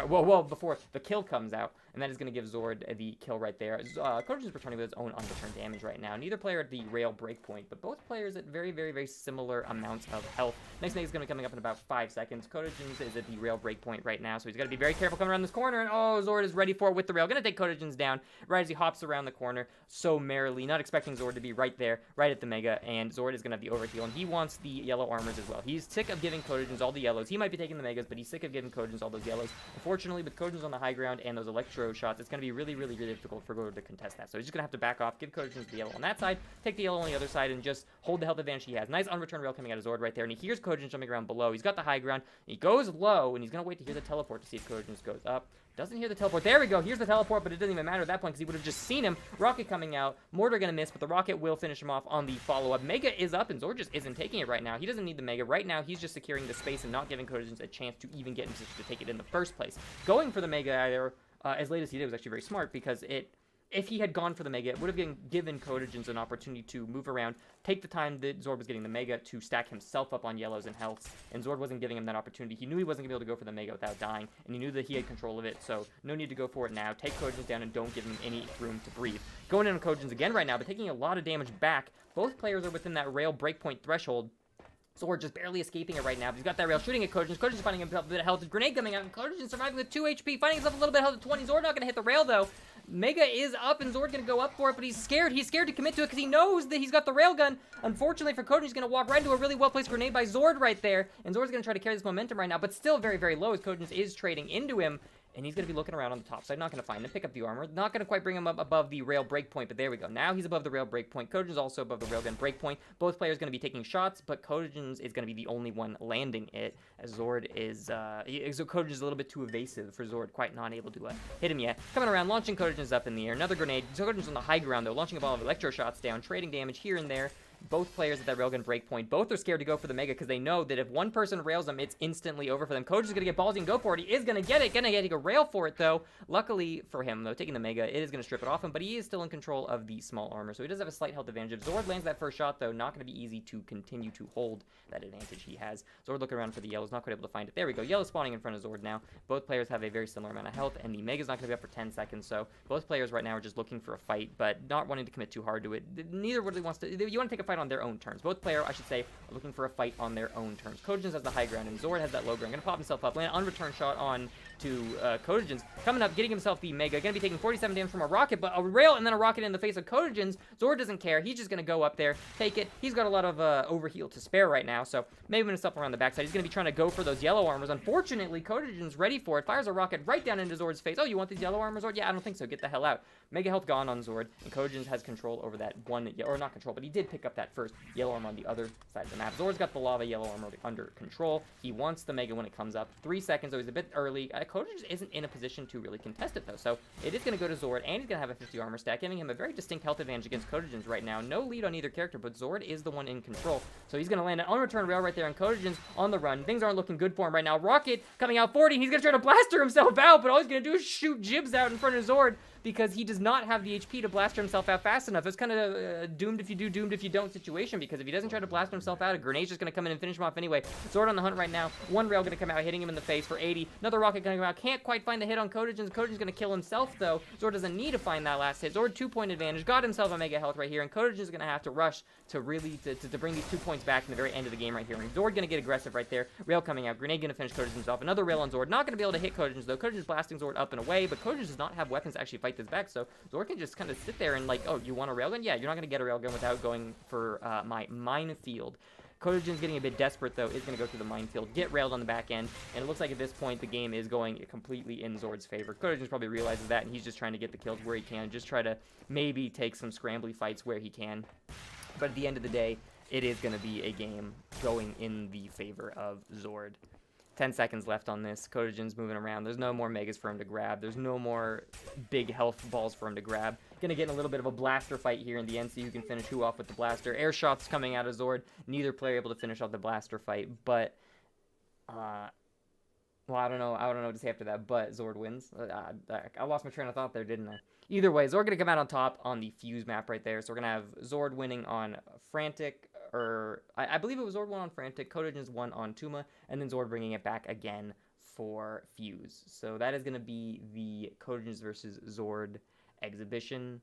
Well, before the kill comes out, and that is going to give Zord the kill right there. Kodojin is returning with his own unreturned damage right now. Neither player at the rail breakpoint, but both players at very, very, very similar amounts of health. Next Mega is going to be coming up in about 5 seconds. Kodojin is at the rail breakpoint right now, so he's got to be very careful coming around this corner, and Zord is ready for it with the rail. Going to take Kodojin's down right as he hops around the corner so merrily, not expecting Zord to be right there, right at the Mega, and Zord is going to have the overheal, and he wants the yellow armors as well. He's sick of giving Kodojin's all the yellows. He might be taking the Megas, but he's sick of giving Kodojin's all those yellows. Unfortunately, with Kodojin's on the high ground and those electro shots, it's going to be really, really, really difficult for Zord to contest that. So he's just going to have to back off, give Kodojin's the yellow on that side, take the yellow on the other side, and just hold the health advantage he has. Nice unreturned rail coming out of Zord right there, and he hears Kodojin jumping around below. He's got the high ground. He goes low, and he's going to wait to hear the teleport to see if Kodojin goes up. Doesn't hear the teleport. There we go. Here's the teleport, but it doesn't even matter at that point because he would have just seen him. Rocket coming out. Mortar going to miss, but the rocket will finish him off on the follow-up. Mega is up, and Zord just isn't taking it right now. He doesn't need the Mega. Right now, he's just securing the space and not giving Kodojin a chance to even get in position to take it in the first place. Going for the Mega either as late as he did was actually very smart because if he had gone for the Mega, it would have given Kodojin an opportunity to move around, take the time that Zord was getting the Mega to stack himself up on yellows and healths, and Zord wasn't giving him that opportunity. He knew he wasn't going to be able to go for the Mega without dying, and he knew that he had control of it, so no need to go for it now. Take Kodojin down and don't give him any room to breathe. Going in on Kodojin again right now, but taking a lot of damage back. Both players are within that rail breakpoint threshold. Zord just barely escaping it right now, but he's got that rail shooting at Kodojin. Kodojin's finding himself a bit of health. Grenade coming out, and Kodojin surviving with 2 HP, finding himself a little bit of health at 20. Zord not going to hit the rail, though. Mega is up, and Zord going to go up for it, but he's scared. He's scared to commit to it because he knows that he's got the railgun. Unfortunately for Kodojin, he's going to walk right into a really well-placed grenade by Zord right there, and Zord's going to try to carry this momentum right now, but still very, very low as Kodojin is trading into him. And he's going to be looking around on the top side, not going to find him, pick up the armor. Not going to quite bring him up above the rail breakpoint, but there we go. Now he's above the rail breakpoint. Kodojin's also above the railgun breakpoint. Both players going to be taking shots, but Kodojin's is going to be the only one landing it, as Zord is, so Kodojin's a little bit too evasive for Zord, quite not able to hit him yet. Coming around, launching Kodojin's up in the air. Another grenade. Kodojin's on the high ground, though, launching a ball of electro shots down, trading damage here and there. Both players at that railgun breakpoint. Both are scared to go for the Mega because they know that if one person rails them, it's instantly over for them. Kodojin's going to get ballsy and go for it. He is going to get it. Going to get a rail for it, though. Luckily for him, though, taking the Mega, it is going to strip it off him, but he is still in control of the small armor, so he does have a slight health advantage. If Zord lands that first shot, though, not going to be easy to continue to hold that advantage he has. Zord looking around for the yellows, not quite able to find it. There we go. Yellow spawning in front of Zord now. Both players have a very similar amount of health, and the Mega's not going to be up for 10 seconds, so both players right now are just looking for a fight, but not wanting to commit too hard to it. Neither really wants to. You want to take a fight on their own terms. Both player, I should say, are looking for a fight on their own terms. Kodojin has the high ground, and Zord has that low ground. Going to pop himself up, land an unreturned shot on to Kodogens. Coming up, getting himself the Mega. Going to be taking 47 damage from a rocket, but a rail and then a rocket in the face of Kodogens. Zord doesn't care. He's just going to go up there, take it. He's got a lot of overheal to spare right now, so maybe going to stop around the backside. He's going to be trying to go for those yellow armors. Unfortunately, Kodogens ready for it. Fires a rocket right down into Zord's face. Oh, you want these yellow armors, Zord? Yeah, I don't think so. Get the hell out. Mega health gone on Zord, and Kodogens has control over that one, or not control, but he did pick up that first yellow armor on the other side of the map. Zord's got the lava yellow armor under control. He wants the Mega when it comes up. 3 seconds, so he's a bit early. Kodogens isn't in a position to really contest it, though, so it is going to go to Zord, and he's going to have a 50 armor stack, giving him a very distinct health advantage against Kodogens right now. No lead on either character, but Zord is the one in control, so he's going to land an on-return rail right there, and Kodogens on the run. Things aren't looking good for him right now. Rocket coming out 40, he's going to try to blaster himself out, but all he's going to do is shoot Jibs out in front of Zord, because he does not have the HP to blast himself out fast enough. It's kind of doomed if you do, doomed if you don't situation, because if he doesn't try to blast himself out, a grenade's just going to come in and finish him off anyway. Zord on the hunt right now. One rail going to come out, hitting him in the face for 80. Another rocket going to come out. Can't quite find the hit on Kodogens. Kodogens going to kill himself, though. Zord doesn't need to find that last hit. Zord 2-point advantage. Got himself a mega health right here, and Kodogens is going to have to rush to really to bring these 2 points back in the very end of the game right here. And Zord going to get aggressive right there. Rail coming out. Grenade going to finish Kodogens off. Another rail on Zord. Not going to be able to hit Kodogens, though. Kodogens blasting Zord up and away, but Kodogens does not have weapons to actually fight this back, so Zord can just kind of sit there and like, oh, you want a railgun? Yeah, you're not going to get a railgun without going for my minefield. Kodogens getting a bit desperate, though, is going to go through the minefield, get railed on the back end, and it looks like at this point the game is going completely in Zord's favor. Kodogens probably realizes that, and he's just trying to get the kills where he can, just try to maybe take some scrambly fights where he can. But at the end of the day, it is going to be a game going in the favor of Zord. 10 seconds left on this. Kodogens moving around. There's no more megas for him to grab. There's no more big health balls for him to grab. Gonna get in a little bit of a blaster fight here in the end, so you can finish who off with the blaster. Air shots coming out of Zord. Neither player able to finish off the blaster fight, but well, I don't know what to say after that, but Zord wins. I lost my train of thought there, didn't I? Either way, Zord gonna come out on top on the fuse map right there. So we're gonna have Zord winning on Phrantic, or I believe it was Zord won on Phrantic, Kodogens won on Tuhma, and then Zord bringing it back again for Fuse. So that is going to be the Kodogens versus Zord exhibition.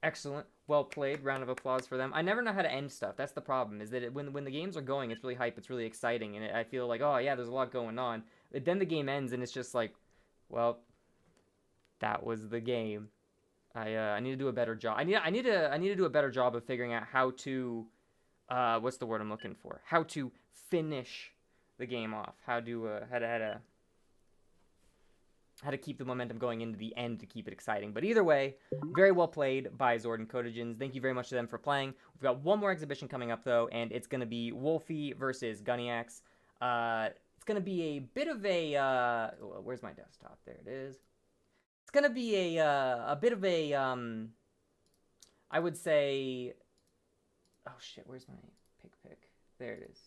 Excellent. Well played. Round of applause for them. I never know how to end stuff. That's the problem, is that when the games are going, it's really hype, it's really exciting, and I feel like, oh yeah, there's a lot going on. But then the game ends, and it's just like, well, that was the game. I need to do a better job. I need to do a better job of figuring out how to, what's the word I'm looking for? How to finish the game off. How to keep the momentum going into the end to keep it exciting. But either way, very well played by Zord and Kodogens. Thank you very much to them for playing. We've got one more exhibition coming up though, and it's going to be Wolfy versus Guniacz. It's going to be a bit of a, where's my desktop? There it is. It's going to be a bit of a, I would say, oh shit, where's my pick? There it is.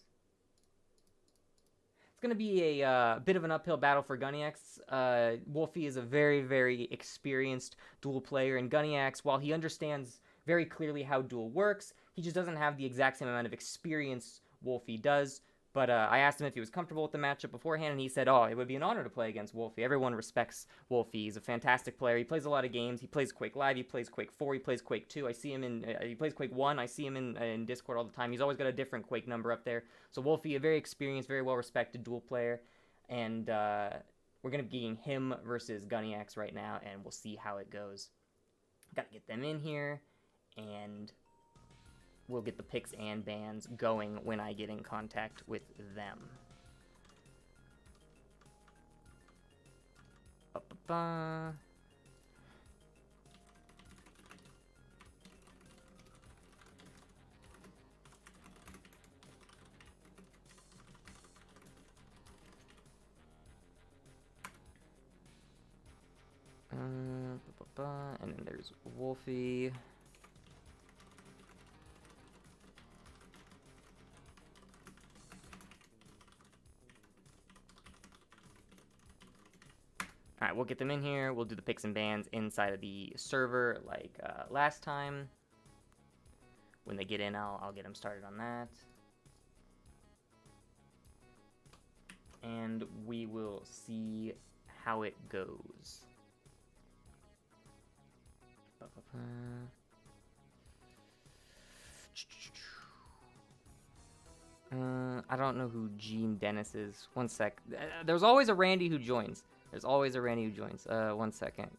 It's going to be a bit of an uphill battle for Guniacz. Wolfy is a very, very experienced Duel player, and Guniacz, while he understands very clearly how Duel works, he just doesn't have the exact same amount of experience Wolfy does. But I asked him if he was comfortable with the matchup beforehand, and he said, oh, it would be an honor to play against Wolfy. Everyone respects Wolfy. He's a fantastic player. He plays a lot of games. He plays Quake Live. He plays Quake 4. He plays Quake 2. I see him in, he plays Quake 1. I see him in Discord all the time. He's always got a different Quake number up there. So Wolfy, a very experienced, very well-respected Duel player. And we're going to be getting him versus Guniacz right now, and we'll see how it goes. Got to get them in here, and we'll get the picks and bans going when I get in contact with them. Ba-ba-ba. Ba-ba-ba. And then there's Wolfy. Alright, we'll get them in here. We'll do the picks and bans inside of the server like last time. When they get in, I'll get them started on that. And we will see how it goes. I don't know who Gene Dennis is. One sec. There's always a Randy who joins. There's always a Randy who joins. 1 second.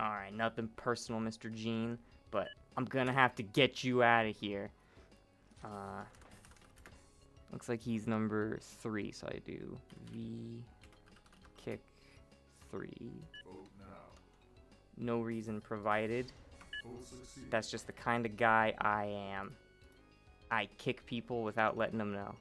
Alright, nothing personal, Mr. Gene, but I'm gonna have to get you out of here. Looks like he's number 3, so I do V kick 3. No reason provided. That's just the kind of guy I am. I kick people without letting them know.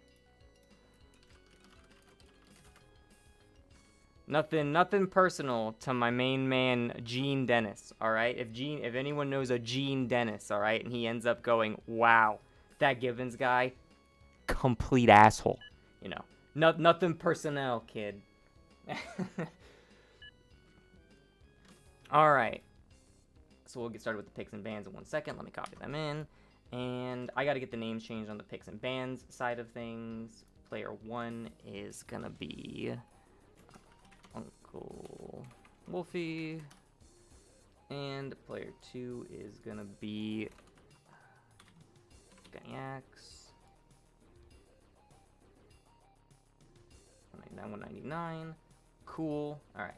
Nothing personal to my main man, Gene Dennis, alright? If anyone knows a Gene Dennis, alright, and he ends up going, wow, that Gibbons guy, complete asshole. You know, nothing personnel, kid. Alright. So we'll get started with the picks and bans in 1 second. Let me copy them in. And I gotta get the names changed on the picks and bans side of things. Player 1 is gonna be UncleWolfy, and player 2 is gonna be Guniacz. 199, 199. Cool. All right,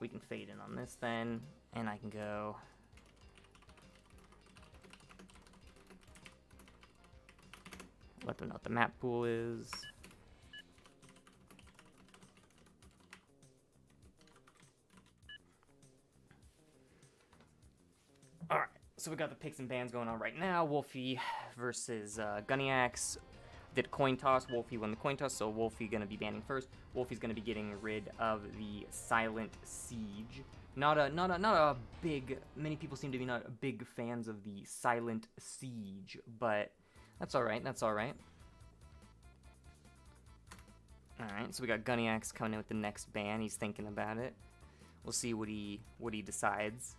we can fade in on this then, and I can go. Let them know what the map pool is. Alright, so we got the picks and bans going on right now. Wolfy versus Guniacz. Did coin toss. Wolfy won the coin toss, so Wolfy gonna be banning first. Wolfy's gonna be getting rid of the Silent Siege. Not a big. Many people seem to be not big fans of the Silent Siege, but that's all right. That's all right. All right, so we got Guniacz coming in with the next ban. He's thinking about it. We'll see what he decides.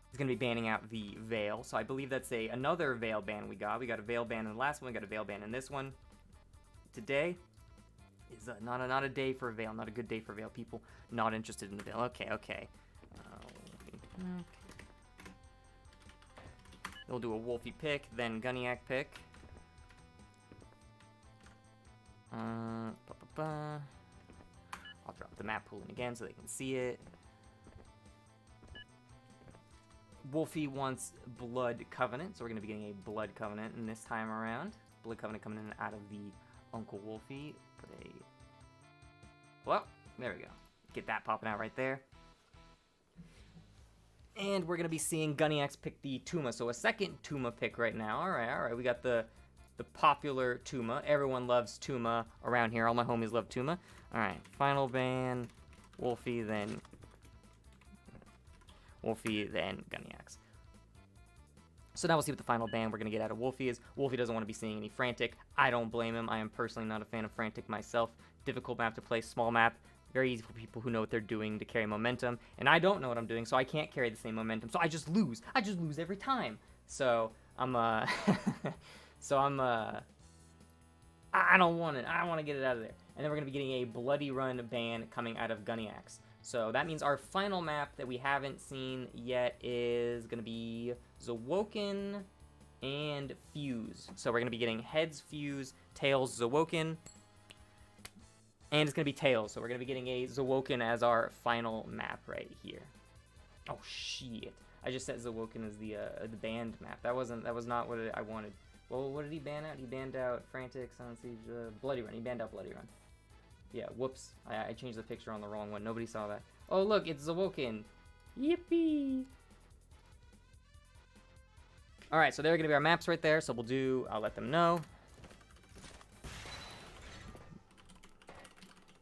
He's going to be banning out the Veil. So I believe that's another Veil ban we got. We got a Veil ban in the last one. We got a Veil ban in this one. Today is not a day for a Veil. Not a good day for Veil. People not interested in the Veil. Okay, okay. We'll do a Wolfy pick, then Guniacz pick. I'll drop the map pool in again so they can see it. Wolfy wants Blood Covenant, so we're going to be getting a Blood Covenant in this time around. Blood Covenant coming in out of the UncleWolfy. Well, there we go. Get that popping out right there. And we're going to be seeing Guniacz pick the Tuhma, so a second Tuhma pick right now. Alright, we got the popular Tuhma. Everyone loves Tuhma around here. All my homies love Tuhma. Alright, final ban, Wolfy, then Guniacz. So now we'll see what the final ban we're going to get out of Wolfy is. Wolfy doesn't want to be seeing any Phrantic. I don't blame him. I am personally not a fan of Phrantic myself. Difficult map to play, small map. Very easy for people who know what they're doing to carry momentum. And I don't know what I'm doing, so I can't carry the same momentum. So I just lose. I just lose every time. So I'm I don't want it. I want to get it out of there. And then we're going to be getting a Bloody Run ban coming out of Guniacz. So that means our final map that we haven't seen yet is going to be Xowoken and Fuse. So we're going to be getting Heads, Fuse, Tails, Xowoken. And it's going to be Tails. So we're going to be getting a Xowoken as our final map right here. Oh, shit. I just set Xowoken as the banned map. That was not what I wanted. Well, what did he ban out? He banned out Phrantic, Silent Siege, Bloody Run. He banned out Bloody Run. Yeah, whoops. I changed the picture on the wrong one. Nobody saw that. Oh, look, it's Xowoken. Yippee! Alright, so they're going to be our maps right there. So I'll let them know.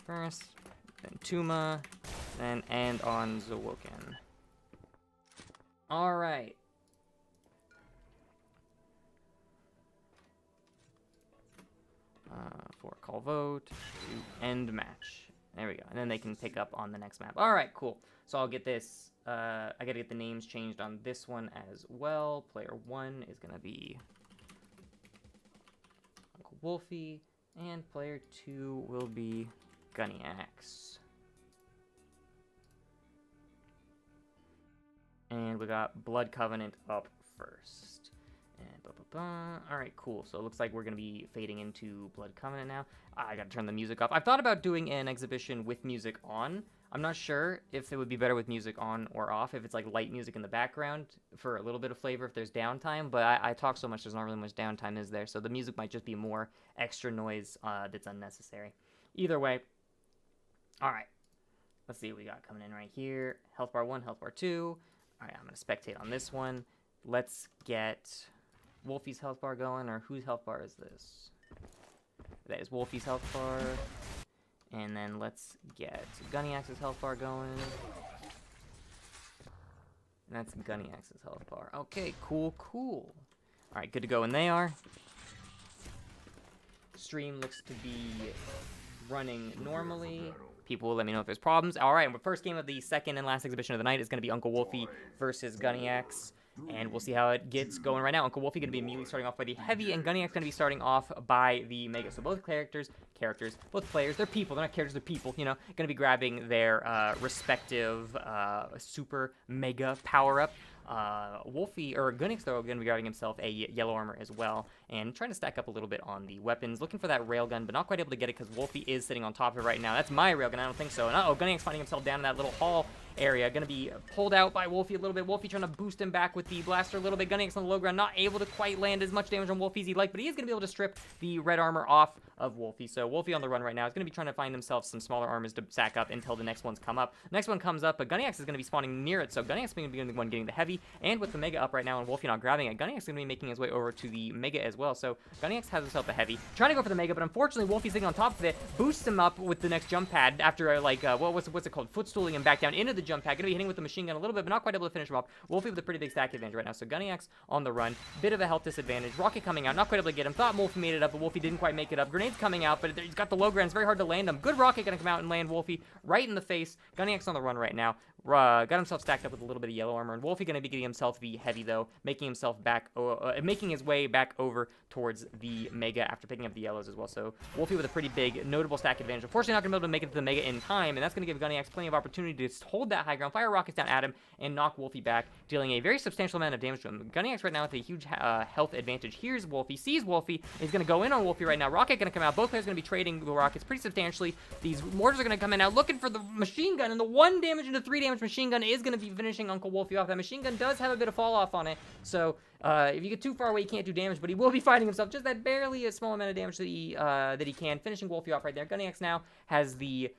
first, then Tuhma, then end on Xowoken. All right. For call vote to end match. There we go. And then they can pick up on the next map. All right, cool. So I'll get this. I gotta get the names changed on this one as well. Player 1 is gonna be UncleWolfy, and player 2 will be Guniacz. And we got Blood Covenant up first. And all right, cool. So it looks like we're going to be fading into Blood Covenant now. I got to turn the music off. I've thought about doing an exhibition with music on. I'm not sure if it would be better with music on or off, if it's like light music in the background for a little bit of flavor if there's downtime. But I talk so much, there's not really much downtime, is there? So the music might just be more extra noise that's unnecessary. Either way, all right. Let's see what we got coming in right here. Health bar 1, health bar 2. All right, I'm going to spectate on this one. Let's get Wolfie's health bar going, or whose health bar is this? That is Wolfie's health bar. And then let's get Guniacz's health bar going. And that's Guniacz's health bar. Okay, cool, cool. All right, good to go, and they are. Stream looks to be running normally. People will let me know if there's problems. All right, and the first game of the second and last exhibition of the night is going to be UncleWolfy versus Guniacz. And we'll see how it gets going right now. UncleWolfy going to be immediately starting off by the heavy, and Guniacz going to be starting off by the mega. So both characters, both players, they're people. They're not characters, they're people, you know, going to be grabbing their respective super mega power-up. Wolfie, or Guniacz, though, going to be grabbing himself a yellow armor as well, and trying to stack up a little bit on the weapons, looking for that railgun, but not quite able to get it because Wolfie is sitting on top of it right now. That's my railgun, I don't think so. And Guniacz finding himself down in that little hall area, going to be pulled out by Wolfie a little bit. Wolfie trying to boost him back with the blaster a little bit. Guniacz on the low ground, not able to quite land as much damage on Wolfie as he'd like, but he is going to be able to strip the red armor off of Wolfie. So Wolfie on the run right now is going to be trying to find himself some smaller armors to stack up until the next ones come up. Next one comes up, but Guniacz is going to be spawning near it, so Guniacz is going to be the one getting the heavy, and with the mega up right now and Wolfie not grabbing it, Guniacz is going to be making his way over to the mega as well. So Guniacz has himself a heavy, trying to go for the mega, but unfortunately Wolfie's sitting on top of it, boosts him up with the next jump pad after what's it called, footstooling him back down into the jump pad. Going to be hitting with the machine gun a little bit, but not quite able to finish him up. Wolfie with a pretty big stack advantage right now. So Guniacz on the run, bit of a health disadvantage. Rocket coming out, not quite able to get him. Thought Wolfie made it up, but Wolfie didn't quite make it up. Grenades coming out, but he's got the low ground. It's very hard to land him. Good rocket going to come out and land Wolfie right in the face. Guniacz on the run right now. Got himself stacked up with a little bit of yellow armor, and Wolfie going to be getting himself the heavy though, making his way back over towards the mega after picking up the yellows as well. So Wolfie with a pretty big notable stack advantage. Unfortunately, not going to be able to make it to the mega in time, and that's going to give Guniacz plenty of opportunity to hold that high ground, fire rockets down at him, and knock Wolfie back, dealing a very substantial amount of damage to him. Guniacz right now with a huge health advantage. Here's Wolfie, sees Wolfie, he's going to go in on Wolfie right now. Rocket going to come out. Both players going to be trading the rockets pretty substantially. These mortars are going to come in now, looking for the machine gun, and the 1 damage into 3 damage machine gun is going to be finishing UncleWolfy off. That machine gun does have a bit of fall off on it, so if you get too far away, you can't do damage, but he will be fighting himself just that barely a small amount of damage that he can, finishing Wolfie off right there. Guniacz now has the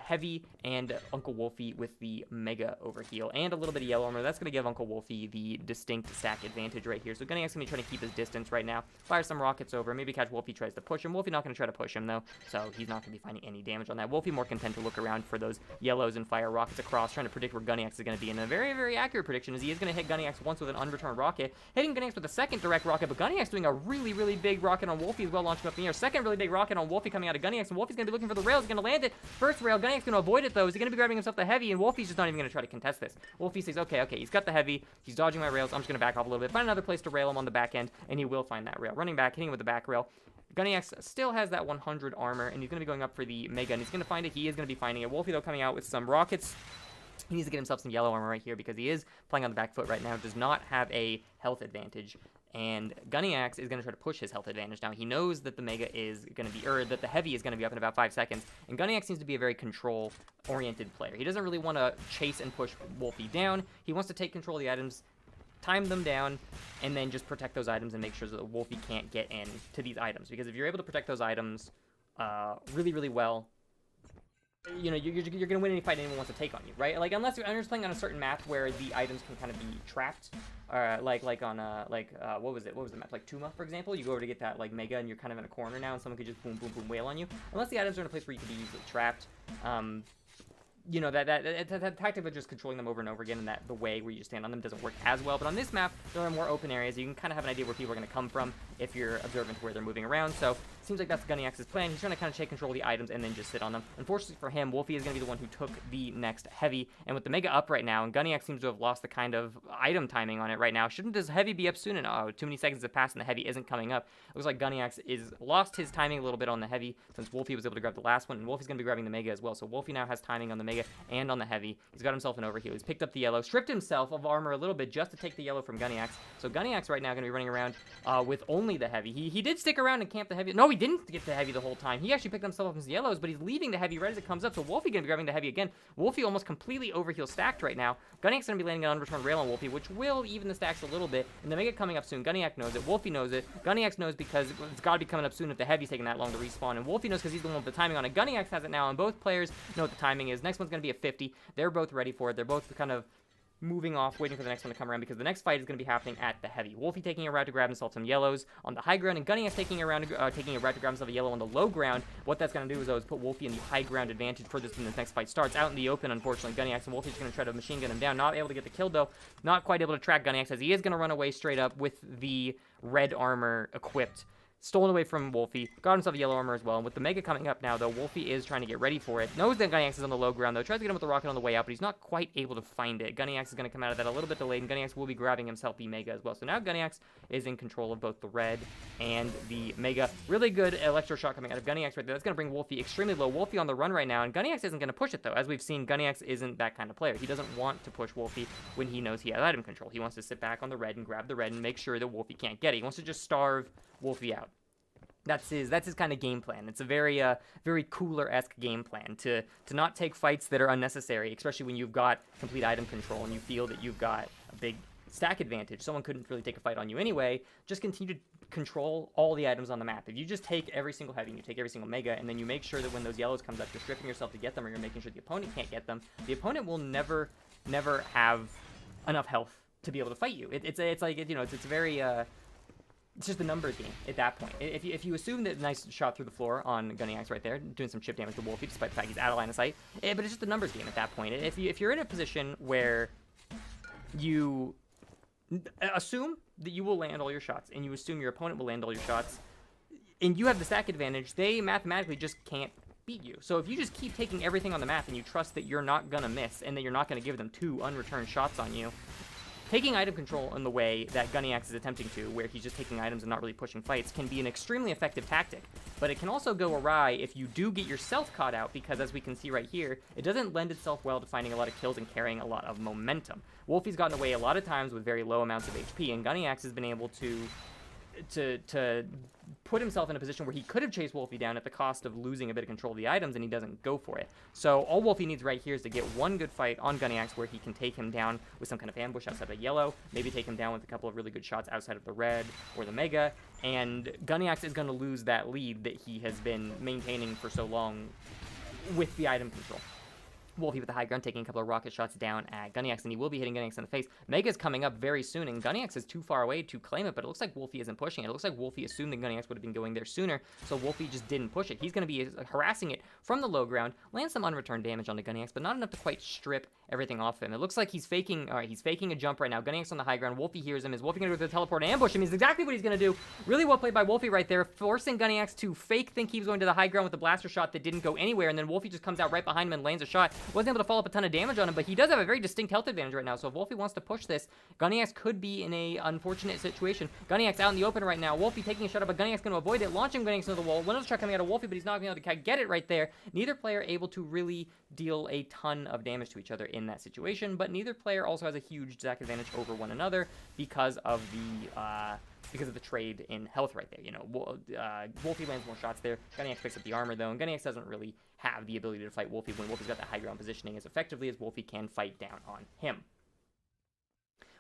heavy and UncleWolfy with the mega overheal and a little bit of yellow armor. That's going to give UncleWolfy the distinct stack advantage right here. So Guniacz going to be trying to keep his distance right now. Fire some rockets over. Maybe catch Wolfie tries to push him. Wolfie not going to try to push him though, so he's not going to be finding any damage on that. Wolfie more content to look around for those yellows and fire rockets across, trying to predict where Guniacz is going to be. And a very, very accurate prediction is he is going to hit Guniacz once with an unreturned rocket, hitting Guniacz with a second direct rocket, but Guniacz doing a really, really big rocket on Wolfie as well, launching up in the air. Second really big rocket on Wolfie coming out of Guniacz, and Wolfie's going to be looking for the rails. He's going to land it. First rail, Guniacz going to avoid it though. Is he going to be grabbing himself the heavy, and Wolfie's just not even going to try to contest this. Wolfie says, okay, he's got the heavy, he's dodging my rails, I'm just going to back off a little bit, find another place to rail him on the back end, and he will find that rail. Running back, hitting with the back rail. Guniacz still has that 100 armor, and he's going to be going up for the mega, and he's going to find it. He is going to be finding it. Wolfie though coming out with some rockets. He needs to get himself some yellow armor right here because he is playing on the back foot right now, does not have a health advantage. And Guniacz is going to try to push his health advantage now. He knows that the mega is going to be, or that the heavy is going to be up in about 5 seconds. And Guniacz seems to be a very control-oriented player. He doesn't really want to chase and push Wolfie down. He wants to take control of the items, time them down, and then just protect those items and make sure that Wolfie can't get in to these items. Because if you're able to protect those items really, really well, you know, you're going to win any fight anyone wants to take on you, right? Like, unless you're playing on a certain map where the items can kind of be trapped, like on what was the map? Like Tuhma, for example. You go over to get that like mega, and you're kind of in a corner now, and someone could just boom, boom, boom, wail on you. Unless the items are in a place where you can be easily trapped. You know, that tactic of just controlling them over and over again, and that the way where you just stand on them doesn't work as well. But on this map, there are more open areas. You can kind of have an idea where people are going to come from if you're observant to where they're moving around. So it seems like that's Guniacz's plan. He's trying to kind of take control of the items and then just sit on them. Unfortunately for him, Wolfy is going to be the one who took the next heavy. And with the mega up right now, and Guniacz seems to have lost the kind of item timing on it right now. Shouldn't this heavy be up soon? And oh, too many seconds have passed and the heavy isn't coming up. It looks like Guniacz is lost his timing a little bit on the heavy since Wolfy was able to grab the last one. And Wolfy's going to be grabbing the mega as well. So Wolfy now has timing on the mega and on the heavy. He's got himself an overheal. He's picked up the yellow, stripped himself of armor a little bit just to take the yellow from Guniacz. So Guniacz right now going to be running around with only the heavy. He did stick around and camp the heavy. No, he didn't get the heavy the whole time. He actually picked himself up his yellows, but he's leaving the heavy right as it comes up. So Wolfy going to be grabbing the heavy again. Wolfy almost completely overheal stacked right now. Guniacz going to be landing an unreturned rail on Wolfy, which will even the stacks a little bit. And the mega coming up soon. Guniacz knows it. Wolfy knows it. Guniacz knows because it's got to be coming up soon if the heavy's taking that long to respawn. And Wolfy knows because he's the one with the timing on it. Guniacz has it now, and both players know what the timing is. Next one's going to be a 50. They're both ready for it. They're both kind of moving off, waiting for the next one to come around because the next fight is going to be happening at the heavy. Wolfy taking a route to grab himself some yellows on the high ground, and Guniacz taking a route to grab himself a yellow on the low ground. What that's going to do is put Wolfy in the high ground advantage for this when this next fight starts. Out in the open, unfortunately, Guniacz and Wolfy's going to try to machine gun him down. Not able to get the kill, though. Not quite able to track Guniacz as he is going to run away straight up with the red armor equipped. Stolen away from Wolfy, got himself a yellow armor as well, and with the mega coming up now, though, Wolfy is trying to get ready for it. Knows that Guniacz is on the low ground, though, tries to get him with the rocket on the way out, but he's not quite able to find it. Guniacz is going to come out of that a little bit delayed, and Guniacz will be grabbing himself the mega as well. So now Guniacz is in control of both the red and the mega. Really good electro shot coming out of Guniacz right there. That's going to bring Wolfy extremely low. Wolfy on the run right now, and Guniacz isn't going to push it, though. As we've seen, Guniacz isn't that kind of player. He doesn't want to push Wolfy when he knows he has item control. He wants to sit back on the red and grab the red and make sure that Wolfy can't get it. He wants to just starve Wolfy out. That's his kind of game plan. It's a very cooler-esque game plan to not take fights that are unnecessary, especially when you've got complete item control and you feel that you've got a big stack advantage. Someone couldn't really take a fight on you anyway. Just continue to control all the items on the map. If you just take every single heavy and you take every single mega, and then you make sure that when those yellows comes up, you're stripping yourself to get them, or you're making sure the opponent can't get them, the opponent will never have enough health to be able to fight you. It's very it's just a numbers game at that point. If you assume that nice shot through the floor on Guniacz right there, doing some chip damage to Wolfy despite the fact he's out of line of sight, but it's just a numbers game at that point. If you're in a position where you assume that you will land all your shots, and you assume your opponent will land all your shots, and you have the stack advantage, they mathematically just can't beat you. So if you just keep taking everything on the map and you trust that you're not gonna miss and that you're not gonna give them 2 unreturned shots on you, taking item control in the way that Guniacz is attempting to, where he's just taking items and not really pushing fights, can be an extremely effective tactic. But it can also go awry if you do get yourself caught out, because as we can see right here, it doesn't lend itself well to finding a lot of kills and carrying a lot of momentum. Wolfy's gotten away a lot of times with very low amounts of HP, and Guniacz has been able to put himself in a position where he could have chased Wolfy down at the cost of losing a bit of control of the items, and he doesn't go for it. So all Wolfy needs right here is to get one good fight on Guniacz where he can take him down with some kind of ambush outside of yellow, maybe take him down with a couple of really good shots outside of the red or the mega, and Guniacz is going to lose that lead that he has been maintaining for so long with the item control. Wolfy with the high ground taking a couple of rocket shots down at Guniacz, and he will be hitting Guniacz in the face. Mega's coming up very soon, and Guniacz is too far away to claim it, but it looks like Wolfy isn't pushing it. It looks like Wolfy assumed that Guniacz would have been going there sooner, so Wolfy just didn't push it. He's going to be harassing it from the low ground, land some unreturned damage onto Guniacz, but not enough to quite strip everything off him. It looks like he's faking, all right, he's faking a jump right now. Guniacz on the high ground. Wolfy hears him. Is Wolfy going to go to the teleport and ambush him? He's exactly what he's going to do. Really well played by Wolfy right there, forcing Guniacz to fake think he was going to the high ground with a blaster shot that didn't go anywhere, and then Wolfy just comes out right behind him and lands a shot. Wasn't able to follow up a ton of damage on him, but he does have a very distinct health advantage right now, so if Wolfy wants to push this, Guniacz could be in a unfortunate situation. Guniacz out in the open right now. Wolfy taking a shot up, but Guniacz going to avoid it, launching Guniacz into the wall. One shot coming out of Wolfy, but he's not going to be able to get it right there. Neither player able to really deal a ton of damage to each other in that situation, but neither player also has a huge stack advantage over one another because of the trade in health right there. You know, Wolfy lands more shots there. Guniacz picks up the armor, though, and Guniacz doesn't really have the ability to fight Wolfy when Wolfy's got that high ground positioning as effectively as Wolfy can fight down on him.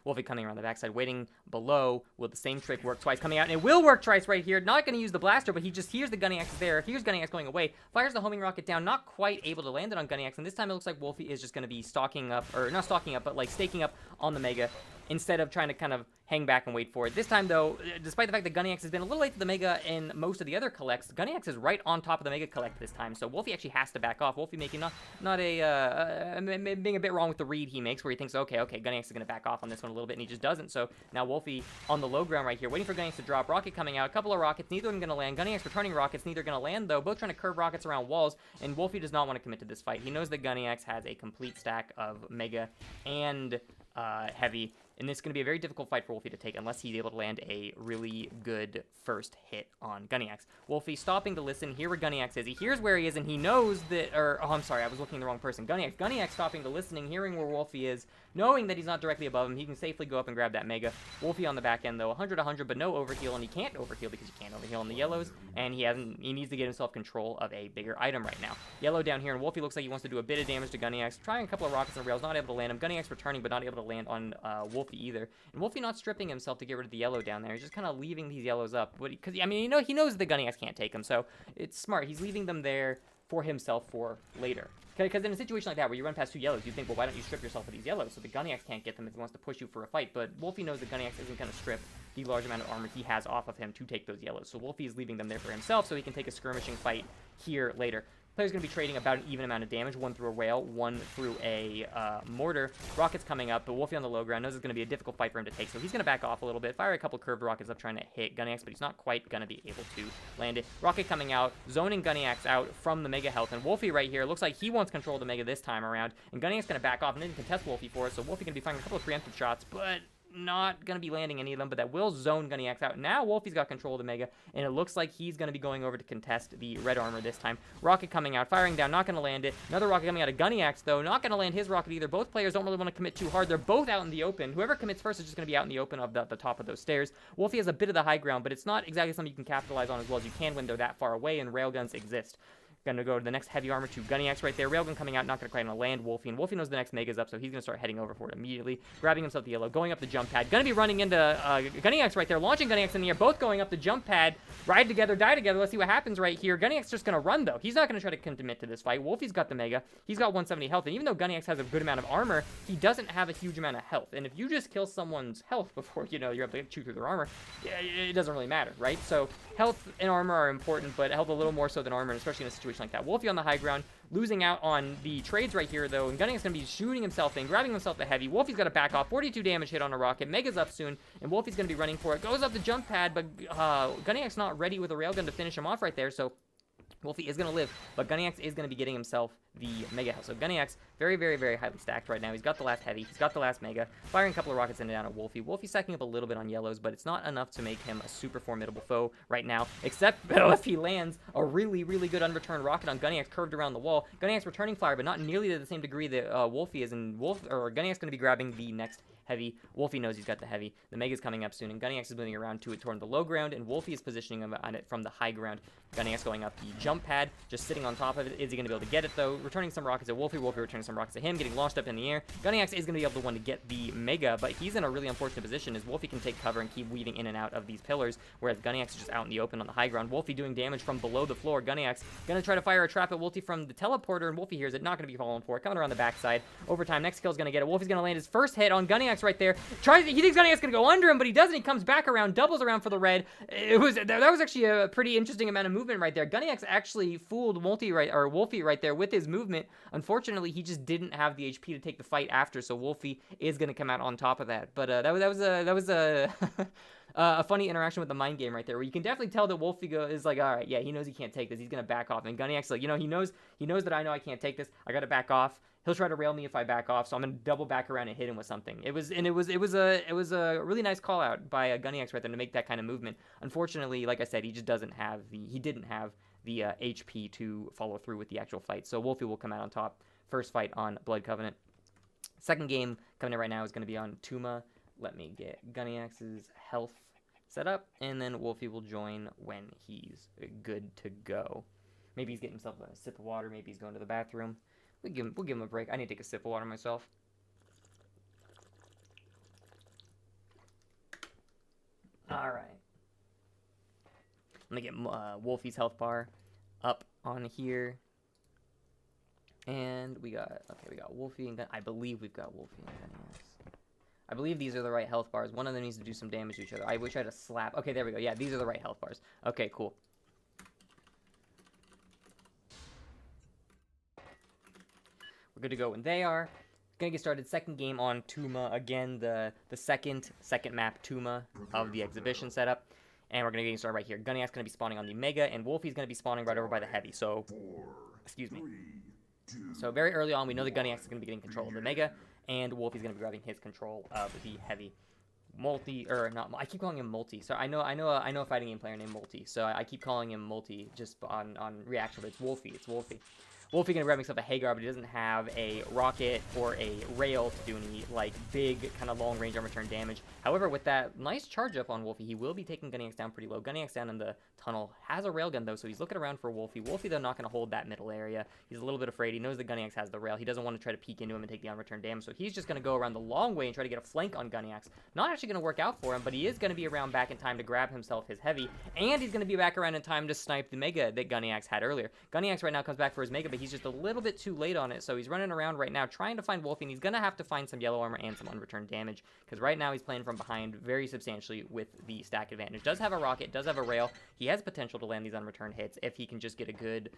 Wolfie coming around the backside, waiting below. Will the same trick work twice? Coming out, and it will work twice right here. Not going to use the blaster, but he just hears the Guniacz is there. Here's Guniacz going away. Fires the homing rocket down. Not quite able to land it on Guniacz, and this time it looks like Wolfie is just going to be stalking up, or not stalking up, but like staking up on the Mega instead of trying to kind of hang back and wait for it. This time, though, despite the fact that Guniacz has been a little late to the Mega in most of the other collects, Guniacz is right on top of the Mega collect this time, so Wolfie actually has to back off. Wolfie making being a bit wrong with the read he makes, where he thinks, okay, Guniacz is going to back off on this one a little bit, and he just doesn't. So now Wolfie on the low ground right here, waiting for Guniacz to drop. Rocket coming out, a couple of rockets, neither of them going to land. Guniacz returning rockets, neither going to land, though. Both trying to curve rockets around walls, and Wolfie does not want to commit to this fight. He knows that Guniacz has a complete stack of Mega and Heavy, and this is going to be a very difficult fight for Wolfie to take unless he's able to land a really good first hit on Guniacz. Wolfie stopping to listen, hear where Guniacz is. He hears where he is, and he knows that, I'm sorry, I was looking at the wrong person. Guniacz stopping to listening, hearing where Wolfie is, knowing that he's not directly above him. He can safely go up and grab that Mega. Wolfie on the back end, though, 100-100, but no overheal, and he can't overheal because you can't overheal on the yellows, and he needs to get himself control of a bigger item right now. Yellow down here, and Wolfie looks like he wants to do a bit of damage to Guniacz, trying a couple of rockets and rails, not able to land him. Guniacz returning, but not able to land on Wolfie either. And Wolfie not stripping himself to get rid of the yellow down there. He's just kind of leaving these yellows up. Because, I mean, he knows the Guniacz can't take them, so it's smart. He's leaving them there for himself for later. Because in a situation like that, where you run past two yellows, you think, well, why don't you strip yourself of these yellows so the Guniacz can't get them if he wants to push you for a fight. But Wolfie knows that Guniacz isn't going to strip the large amount of armor he has off of him to take those yellows. So Wolfie is leaving them there for himself so he can take a skirmishing fight here later. Player's going to be trading about an even amount of damage, one through a rail, one through a mortar. Rockets coming up, but Wolfie on the low ground knows it's going to be a difficult fight for him to take, so he's going to back off a little bit, fire a couple curved rockets up trying to hit Guniacz, but he's not quite going to be able to land it. Rocket coming out, zoning Guniacz out from the Mega health, and Wolfie right here looks like he wants control of the Mega this time around, and Guniacz going to back off and then contest Wolfie for it, so Wolfie going to be firing a couple of preemptive shots, but not going to be landing any of them, but that will zone Guniacz out. Now Wolfie's got control of the Mega, and it looks like he's going to be going over to contest the red armor this time. Rocket coming out, firing down, not going to land it. Another rocket coming out of Guniacz, though, not going to land his rocket either. Both players don't really want to commit too hard. They're both out in the open. Whoever commits first is just going to be out in the open of the top of those stairs. Wolfie has a bit of the high ground, but it's not exactly something you can capitalize on as well as you can when they're that far away, and railguns exist. Going to go to the next heavy armor to Guniacz right there. Railgun coming out, not going to quite land Wolfie. And Wolfie knows the next Mega's up, so he's going to start heading over for it immediately. Grabbing himself the yellow, going up the jump pad. Going to be running into Guniacz right there, launching Guniacz in the air. Both going up the jump pad. Ride together, die together. Let's see what happens right here. Guniacz just going to run, though. He's not going to try to commit to this fight. Wolfie's got the Mega. He's got 170 health. And even though Guniacz has a good amount of armor, he doesn't have a huge amount of health. And if you just kill someone's health before, you're able to chew through their armor, it doesn't really matter, right? So health and armor are important, but health a little more so than armor, especially in a situation like that. Wolfie on the high ground, losing out on the trades right here, though, and Guniacz is going to be shooting himself in, grabbing himself the heavy. Wolfie's got to back off, 42 damage hit on a rocket. Mega's up soon, and Wolfie's going to be running for it. Goes up the jump pad, but Guniacz not ready with a railgun to finish him off right there, so Wolfie is going to live, but Guniacz is going to be getting himself the Mega health. So Guniacz, very, very, very highly stacked right now. He's got the last heavy. He's got the last Mega. Firing a couple of rockets in and down at Wolfie. Wolfie's stacking up a little bit on yellows, but it's not enough to make him a super formidable foe right now, except if he lands a really, really good unreturned rocket on Guniacz curved around the wall. Guniacz returning fire, but not nearly to the same degree that Wolfie is, and Guniacz going to be grabbing the next heavy. Wolfie knows he's got the heavy. The Mega's coming up soon, and Guniacz is moving around to it toward the low ground, and Wolfie is positioning him on it from the high ground. Guniacz going up the jump pad, just sitting on top of it. Is he going to be able to get it, though? Returning some rockets at Wolfie. Wolfie returning some rockets at him, getting launched up in the air. Guniacz is going to be able to get the Mega, but he's in a really unfortunate position as Wolfie can take cover and keep weaving in and out of these pillars, whereas Guniacz is just out in the open on the high ground. Wolfie doing damage from below the floor. Guniacz going to try to fire a trap at Wolfie from the teleporter, and Wolfie hears it. Not going to be falling for it. Coming around the backside. Overtime. Next kill is going to get it. Wolfie's going to land his first hit on Guniacz right there. He thinks Guniacz is going to go under him, but he doesn't. He comes back around, doubles around for the red. That was actually a pretty interesting amount of movement right there. Guniacz actually fooled Wolfie right there with his movement. Unfortunately, he just didn't have the HP to take the fight after, so Wolfie is going to come out on top of that. But that was a funny interaction with the mind game right there, where you can definitely tell that Wolfie is like, all right, yeah, he knows he can't take this. He's going to back off. And Guniacz, like, he knows that I know I can't take this. I got to back off. He'll try to rail me if I back off, so I'm gonna double back around and hit him with something. It was a really nice call out by Guniacz right there to make that kind of movement. Unfortunately, like I said, he didn't have the HP to follow through with the actual fight. So Wolfie will come out on top. First fight on Blood Covenant. Second game coming in right now is going to be on Tuhma. Let me get Guniacz's health set up, and then Wolfie will join when he's good to go. Maybe he's getting himself a sip of water. Maybe he's going to the bathroom. We'll give him a break. I need to take a sip of water myself. Alright. Let me get Wolfie's health bar up on here. And we got Wolfie and I believe we've got Wolfie and Guniacz. I believe these are the right health bars. One of them needs to do some damage to each other. I wish I had a slap. Okay, there we go. Yeah, these are the right health bars. Okay, cool. We're good to go when they are. Gonna get started. Second game on Tuhma. Again, the second map Tuhma of the exhibition setup. And we're gonna get started right here. Guniacz gonna be spawning on the Mega, and Wolfie's gonna be spawning right over by the Heavy. So, excuse me. So very early on, we know that Guniacz is gonna be getting control of the Mega, and Wolfie's gonna be grabbing his control of the Heavy. Multi, or not, I keep calling him Multi. So I know a fighting game player named Multi. So I keep calling him Multi just on reaction, but it's Wolfie. It's Wolfie. Wolfie gonna grab himself a Hagar, but he doesn't have a rocket or a rail to do any like big kind of long range armor turn damage. However, with that nice charge up on Wolfie, he will be taking Guniacz down pretty low. Guniacz down in the tunnel has a railgun though, so he's looking around for Wolfie. Wolfie though not gonna hold that middle area. He's a little bit afraid. He knows that Guniacz has the rail. He doesn't want to try to peek into him and take the armor turn damage, so he's just gonna go around the long way and try to get a flank on Guniacz. Not actually gonna work out for him, but he is gonna be around back in time to grab himself his Heavy, and he's gonna be back around in time to snipe the Mega that Guniacz had earlier. Guniacz right now comes back for his Mega, but he's just a little bit too late on it, so he's running around right now trying to find Wolfie, and he's gonna have to find some yellow armor and some unreturned damage, because right now he's playing from behind very substantially with the stack advantage. Does have a rocket, does have a rail. He has potential to land these unreturned hits if he can just get a good,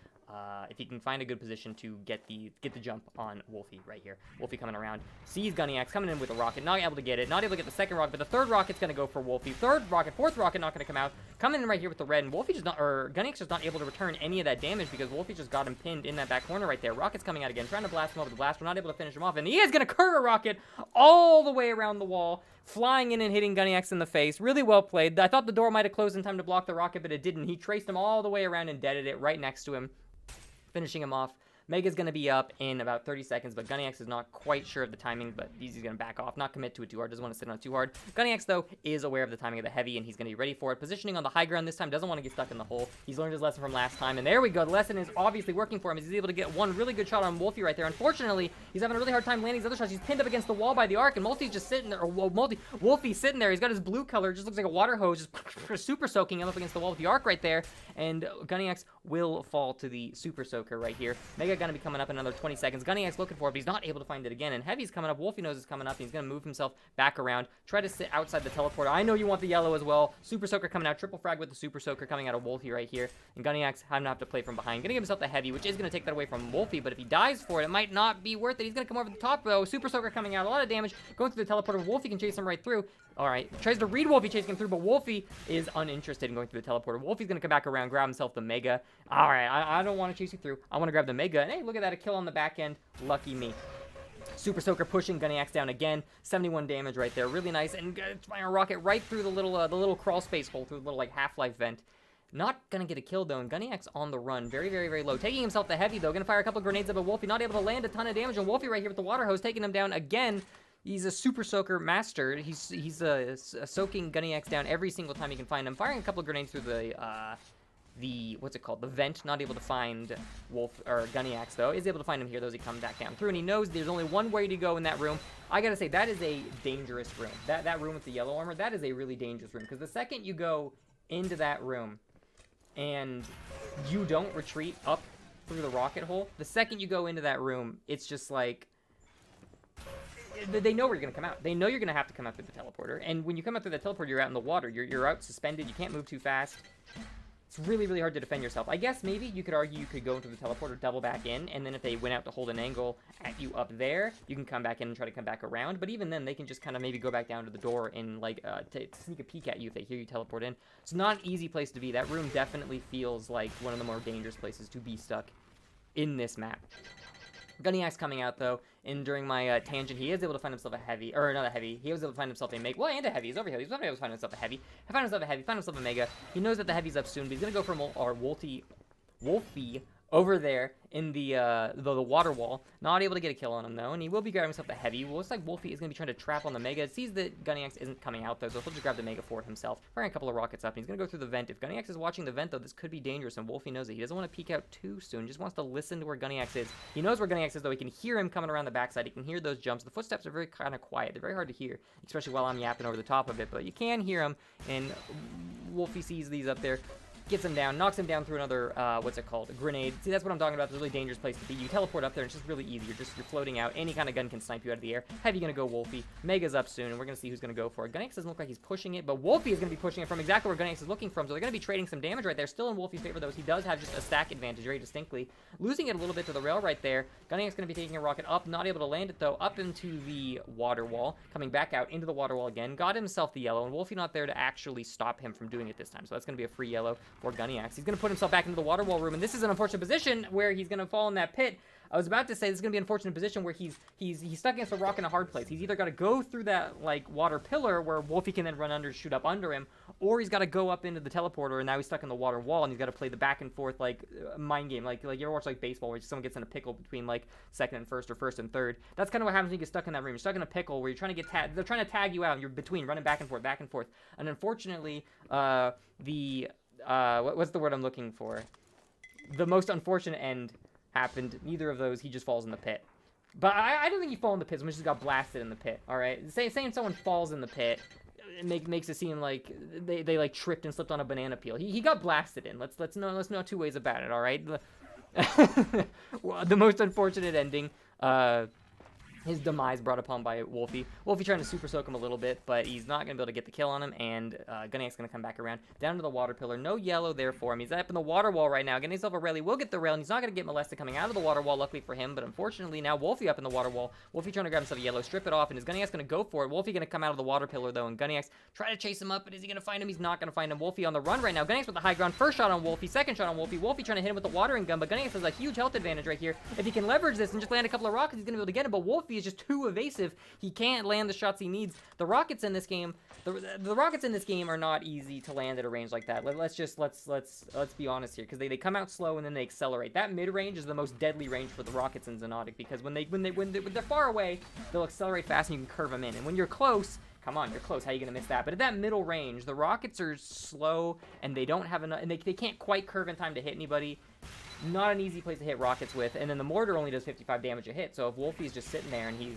if he can find a good position to get the jump on Wolfie right here. Wolfie coming around, sees Guniacz coming in with a rocket, not able to get it, not able to get the second rocket, but the third rocket's gonna go for Wolfie. Third rocket, fourth rocket not gonna come out. Coming in right here with the red, and Wolfie just not, or Guniacz just not able to return any of that damage because Wolfie just got him pinned in that back corner right there. Rocket's coming out again, trying to blast him over the blast. We're not able to finish him off, and he is gonna curve a rocket all the way around the wall, flying in and hitting Guniacz in the face. Really well played. I thought the door might have closed in time to block the rocket, but it didn't. He traced him all the way around and deaded it right next to him, finishing him off. Mega's going to be up in about 30 seconds, but Guniacz is not quite sure of the timing, but he's going to back off, not commit to it too hard, doesn't want to sit on it too hard. Guniacz, though, is aware of the timing of the Heavy, and he's going to be ready for it. Positioning on the high ground this time, doesn't want to get stuck in the hole. He's learned his lesson from last time, and there we go. The lesson is obviously working for him, as he's able to get one really good shot on Wolfie right there. Unfortunately, he's having a really hard time landing his other shots. He's pinned up against the wall by the arc, and Multi's just sitting there, or Wolfie's sitting there. He's got his blue color, just looks like a water hose, just super soaking him up against the wall with the arc right there, and Guniacz will fall to the super soaker right here. Mega going to be coming up in another 20 seconds. Guniacz looking for it, but he's not able to find it again. And Heavy's coming up. Wolfie knows it's coming up. And he's going to move himself back around. Try to sit outside the teleporter. I know you want the yellow as well. Super Soaker coming out. Triple frag with the Super Soaker coming out of Wolfie right here. And Guniacz having to have to play from behind. Going to give himself the Heavy, which is going to take that away from Wolfie. But if he dies for it, it might not be worth it. He's going to come over the top, though. Super Soaker coming out. A lot of damage. Going through the teleporter. Wolfie can chase him right through. All right. Tries to read Wolfie chasing him through, but Wolfie is uninterested in going through the teleporter. Wolfie's going to come back around, grab himself the Mega. All right. I don't want to chase you through. I want to grab the Mega. And hey, look at that. A kill on the back end. Lucky me. Super Soaker pushing Guniacz down again. 71 damage right there. Really nice. And firing a rocket right through the little crawl space hole, through the little like Half-Life vent. Not gonna get a kill though, and Guniacz on the run. Very, very, very low. Taking himself the Heavy though. Gonna fire a couple grenades up at Wolfie. Not able to land a ton of damage on Wolfie right here with the water hose, taking him down again. He's a Super Soaker master. He's soaking Guniacz down every single time he can find him. Firing a couple of grenades through the what's it called? The vent. Not able to find Guniacz though. Is able to find him here though as he comes back down through, and he knows there's only one way to go in that room. I gotta say that is a dangerous room. That room with the yellow armor, that is a really dangerous room, because the second you go into that room and you don't retreat up through the rocket hole, the second you go into that room, it's just like, they know where you're going to come out. They know you're going to have to come out through the teleporter. And when you come out through the teleporter, you're out in the water. You're out suspended. You can't move too fast. It's really, really hard to defend yourself. I guess maybe you could argue you could go into the teleporter, double back in, and then if they went out to hold an angle at you up there, you can come back in and try to come back around. But even then, they can just kind of maybe go back down to the door and like sneak a peek at you if they hear you teleport in. It's not an easy place to be. That room definitely feels like one of the more dangerous places to be stuck in this map. Guniacz coming out though, and during my tangent, he is able to find himself a Heavy, or not a Heavy. He was able to find himself a Mega, well, and a Heavy. He's over here. He's able to find himself a Heavy. Find himself a Heavy. Find himself a Mega. He knows that the Heavy's up soon, but he's gonna go for Wolfie over there in the water wall. Not able to get a kill on him, though, and he will be grabbing himself the heavy. Well, looks like Wolfy is going to be trying to trap on the Mega. It sees that Guniacz isn't coming out, though, so he'll just grab the Mega for it himself. Firing a couple of rockets up, and he's going to go through the vent. If Guniacz is watching the vent, though, this could be dangerous, and Wolfy knows it. He doesn't want to peek out too soon. Just wants to listen to where Guniacz is. He knows where Guniacz is, though. He can hear him coming around the backside. He can hear those jumps. The footsteps are very kind of quiet. They're very hard to hear, especially while I'm yapping over the top of it, but you can hear him, and Wolfy sees these up there. Gets him down, knocks him down through another, what's it called? A grenade. See, that's what I'm talking about. It's a really dangerous place to be. You teleport up there, and it's just really easy. You're floating out. Any kind of gun can snipe you out of the air. Heavy gonna go Wolfy. Mega's up soon, and we're gonna see who's gonna go for it. Guniacz doesn't look like he's pushing it, but Wolfy is gonna be pushing it from exactly where Guniacz is looking from, so they're gonna be trading some damage right there. Still in Wolfy's favor, though, he does have just a stack advantage very distinctly. Losing it a little bit to the rail right there. Guniacz gonna be taking a rocket up, not able to land it, though, up into the water wall. Coming back out into the water wall again. Got himself the yellow, and Wolfy not there to actually stop him from doing it this time, so that's gonna be a free yellow for Guniacz. He's gonna put himself back into the water wall room, and this is an unfortunate position where he's gonna fall in that pit. I was about to say this is gonna be an unfortunate position where he's stuck against a rock in a hard place. He's either got to go through that like water pillar where Wolfy can then run under, shoot up under him, or he's got to go up into the teleporter, and now he's stuck in the water wall, and he's got to play the back and forth like mind game, like you ever watch like baseball where someone gets in a pickle between like second and first or first and third. That's kind of what happens when you get stuck in that room. You're stuck in a pickle where you're trying to get they're trying to tag you out, and you're between running back and forth, and unfortunately, what's the word I'm looking for? The most unfortunate end happened. Neither of those. He just falls in the pit. But I don't think he fell in the pit. Someone just got blasted in the pit. All right. Saying someone falls in the pit makes it seem like they like tripped and slipped on a banana peel. He got blasted in. Let's know two ways about it. All right. Well, the most unfortunate ending. His demise brought upon by Wolfy. Wolfy trying to super soak him a little bit, but he's not going to be able to get the kill on him, and Guniacz going to come back around. Down to the water pillar. No yellow there for him. He's up in the water wall right now. Getting himself a rail. He will get the rail, and he's not going to get molested coming out of the water wall, luckily for him, but unfortunately now Wolfy up in the water wall. Wolfy trying to grab himself a yellow, strip it off, and is Guniacz going to go for it. Wolfy going to come out of the water pillar, though, and Guniacz try to chase him up, but is he going to find him? He's not going to find him. Wolfy on the run right now. Guniacz with the high ground. First shot on Wolfy, second shot on Wolfy. Wolfy trying to hit him with the watering gun, but Guniacz has a huge health advantage right here. If he can leverage this and just land a couple of rockets, he's going to be able to get him, but Wolfy is just too evasive. He can't land the shots he needs. The rockets in this game, the rockets in this game are not easy to land at a range like that. Let's be honest here, because they come out slow and then they accelerate. That mid range is the most deadly range for the rockets in Xonotic, because when they're far away, they'll accelerate fast and you can curve them in. And when you're close, come on, you're close. How are you gonna miss that? But at that middle range, the rockets are slow and they don't have enough, and they can't quite curve in time to hit anybody. Not an easy place to hit rockets with, and then the mortar only does 55 damage a hit, so if Wolfy's just sitting there and he's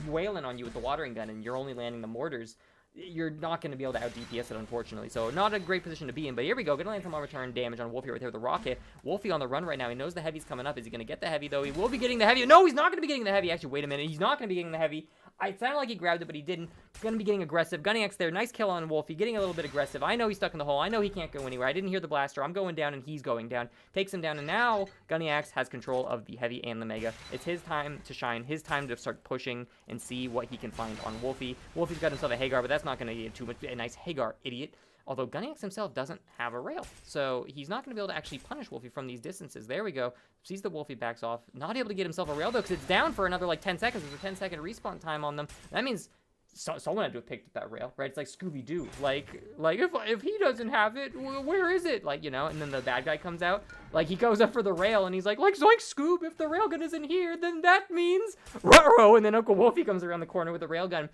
wailing on you with the watering gun and you're only landing the mortars, you're not going to be able to out DPS it, unfortunately. So not a great position to be in, but here we go. Gonna land some return damage on Wolfy right there with the rocket. Wolfy on the run right now. He knows the heavy's coming up. Is he going to get the heavy, though? He will be getting the heavy. No, he's not going to be getting the heavy. Actually, wait a minute. He's not going to be getting the heavy. It sounded like he grabbed it, but he didn't. He's going to be getting aggressive. Guniacz there. Nice kill on Wolfy. Getting a little bit aggressive. I know he's stuck in the hole. I know he can't go anywhere. I didn't hear the blaster. I'm going down, and he's going down. Takes him down, and now Guniacz has control of the heavy and the mega. It's his time to shine. His time to start pushing and see what he can find on Wolfy. Wolfy's got himself a Hagar, but that's not going to get too much. A nice Hagar, idiot. Although Guniacz himself doesn't have a rail, so he's not going to be able to actually punish Wolfy from these distances. There we go. Sees the Wolfy, backs off. Not able to get himself a rail, though, because it's down for another, like, 10 seconds. There's a 10-second respawn time on them. That means someone had to have picked up that rail, right? It's like Scooby-Doo. Like if he doesn't have it, where is it? Like, you know, and then the bad guy comes out. Like, he goes up for the rail, and he's like Zoink Scoob, if the railgun isn't here, then that means ruh-roh. And then UncleWolfy comes around the corner with the railgun.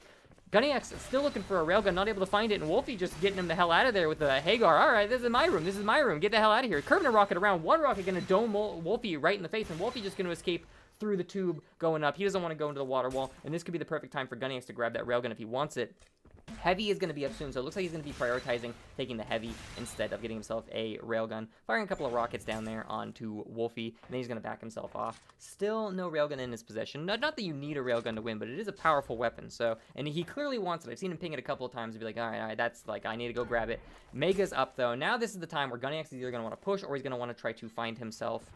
Guniacz still looking for a railgun, not able to find it, and Wolfy just getting him the hell out of there with the Hagar. All right, this is my room. This is my room. Get the hell out of here. Curving a rocket around. One rocket going to dome Wolfy right in the face, and Wolfy just going to escape through the tube going up. He doesn't want to go into the water wall, and this could be the perfect time for Guniacz to grab that railgun if he wants it. Heavy is going to be up soon, so it looks like he's going to be prioritizing taking the heavy instead of getting himself a railgun. Firing a couple of rockets down there onto Wolfy, and then he's going to back himself off. Still no railgun in his possession. Not that you need a railgun to win, but it is a powerful weapon, so, and he clearly wants it. I've seen him ping it a couple of times and be like, all right, that's like, I need to go grab it. Mega's up, though. Now this is the time where Guniacz is either going to want to push, or he's going to want to try to find himself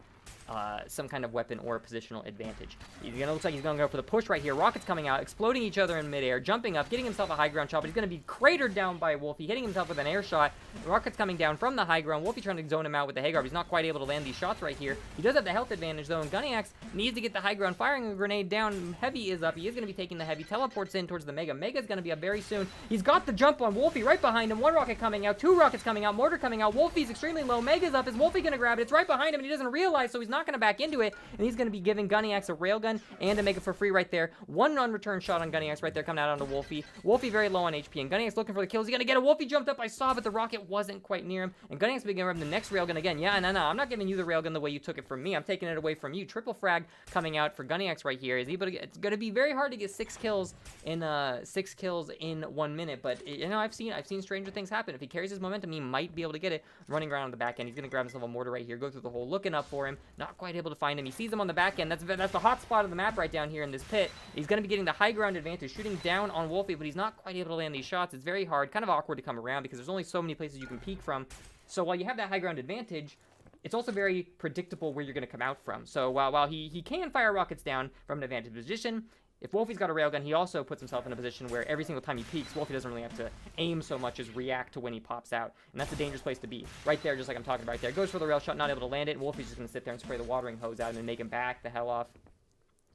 some kind of weapon or a positional advantage. Looks like he's gonna go for the push right here. Rockets coming out, exploding each other in midair, jumping up, getting himself a high ground shot, but he's gonna be cratered down by Wolfy, hitting himself with an air shot. Rockets coming down from the high ground. Wolfy trying to zone him out with the Hagar, but he's not quite able to land these shots right here. He does have the health advantage, though, and Guniacz needs to get the high ground. Firing a grenade down. Heavy is up. He is gonna be taking the heavy. Teleports in towards the Mega. Mega's gonna be up very soon. He's got the jump on Wolfy right behind him. One rocket coming out, two rockets coming out, mortar coming out. Wolfy's extremely low. Mega's up. Is Wolfy gonna grab it? It's right behind him, and he doesn't realize, so he's not going to back into it, and he's going to be giving Guniacz a railgun and a Mega for free right there. One unreturned shot on Guniacz right there coming out onto Wolfy. Wolfy very low on HP, and Guniacz looking for the kills. He's going to get a Wolfy jumped up. I saw, but the rocket wasn't quite near him, and Guniacz began grabbing the next railgun again. Yeah, no, I'm not giving you the railgun the way you took it from me. I'm taking it away from you. Triple frag coming out for Guniacz right here. Is he able to get, it's going to be very hard to get 6 kills in 1 minute, but you know, I've seen stranger things happen. If he carries his momentum, he might be able to get it. Running around on the back end, he's going to grab himself a mortar right here, go through the hole, looking up for him, not quite able to find him. He sees him on the back end. That's the hot spot of the map right down here in this pit. He's going to be getting the high ground advantage, shooting down on Wolfy, but he's not quite able to land these shots. It's very hard, kind of awkward to come around because there's only so many places you can peek from. So while you have that high ground advantage, it's also very predictable where you're going to come out from. So while he can fire rockets down from an advantage position, if Wolfy's got a railgun, he also puts himself in a position where every single time he peeks, Wolfy doesn't really have to aim so much as react to when he pops out. And that's a dangerous place to be. Right there, just like I'm talking about right there. Goes for the rail shot, not able to land it. Wolfy's just going to sit there and spray the watering hose out and then make him back the hell off.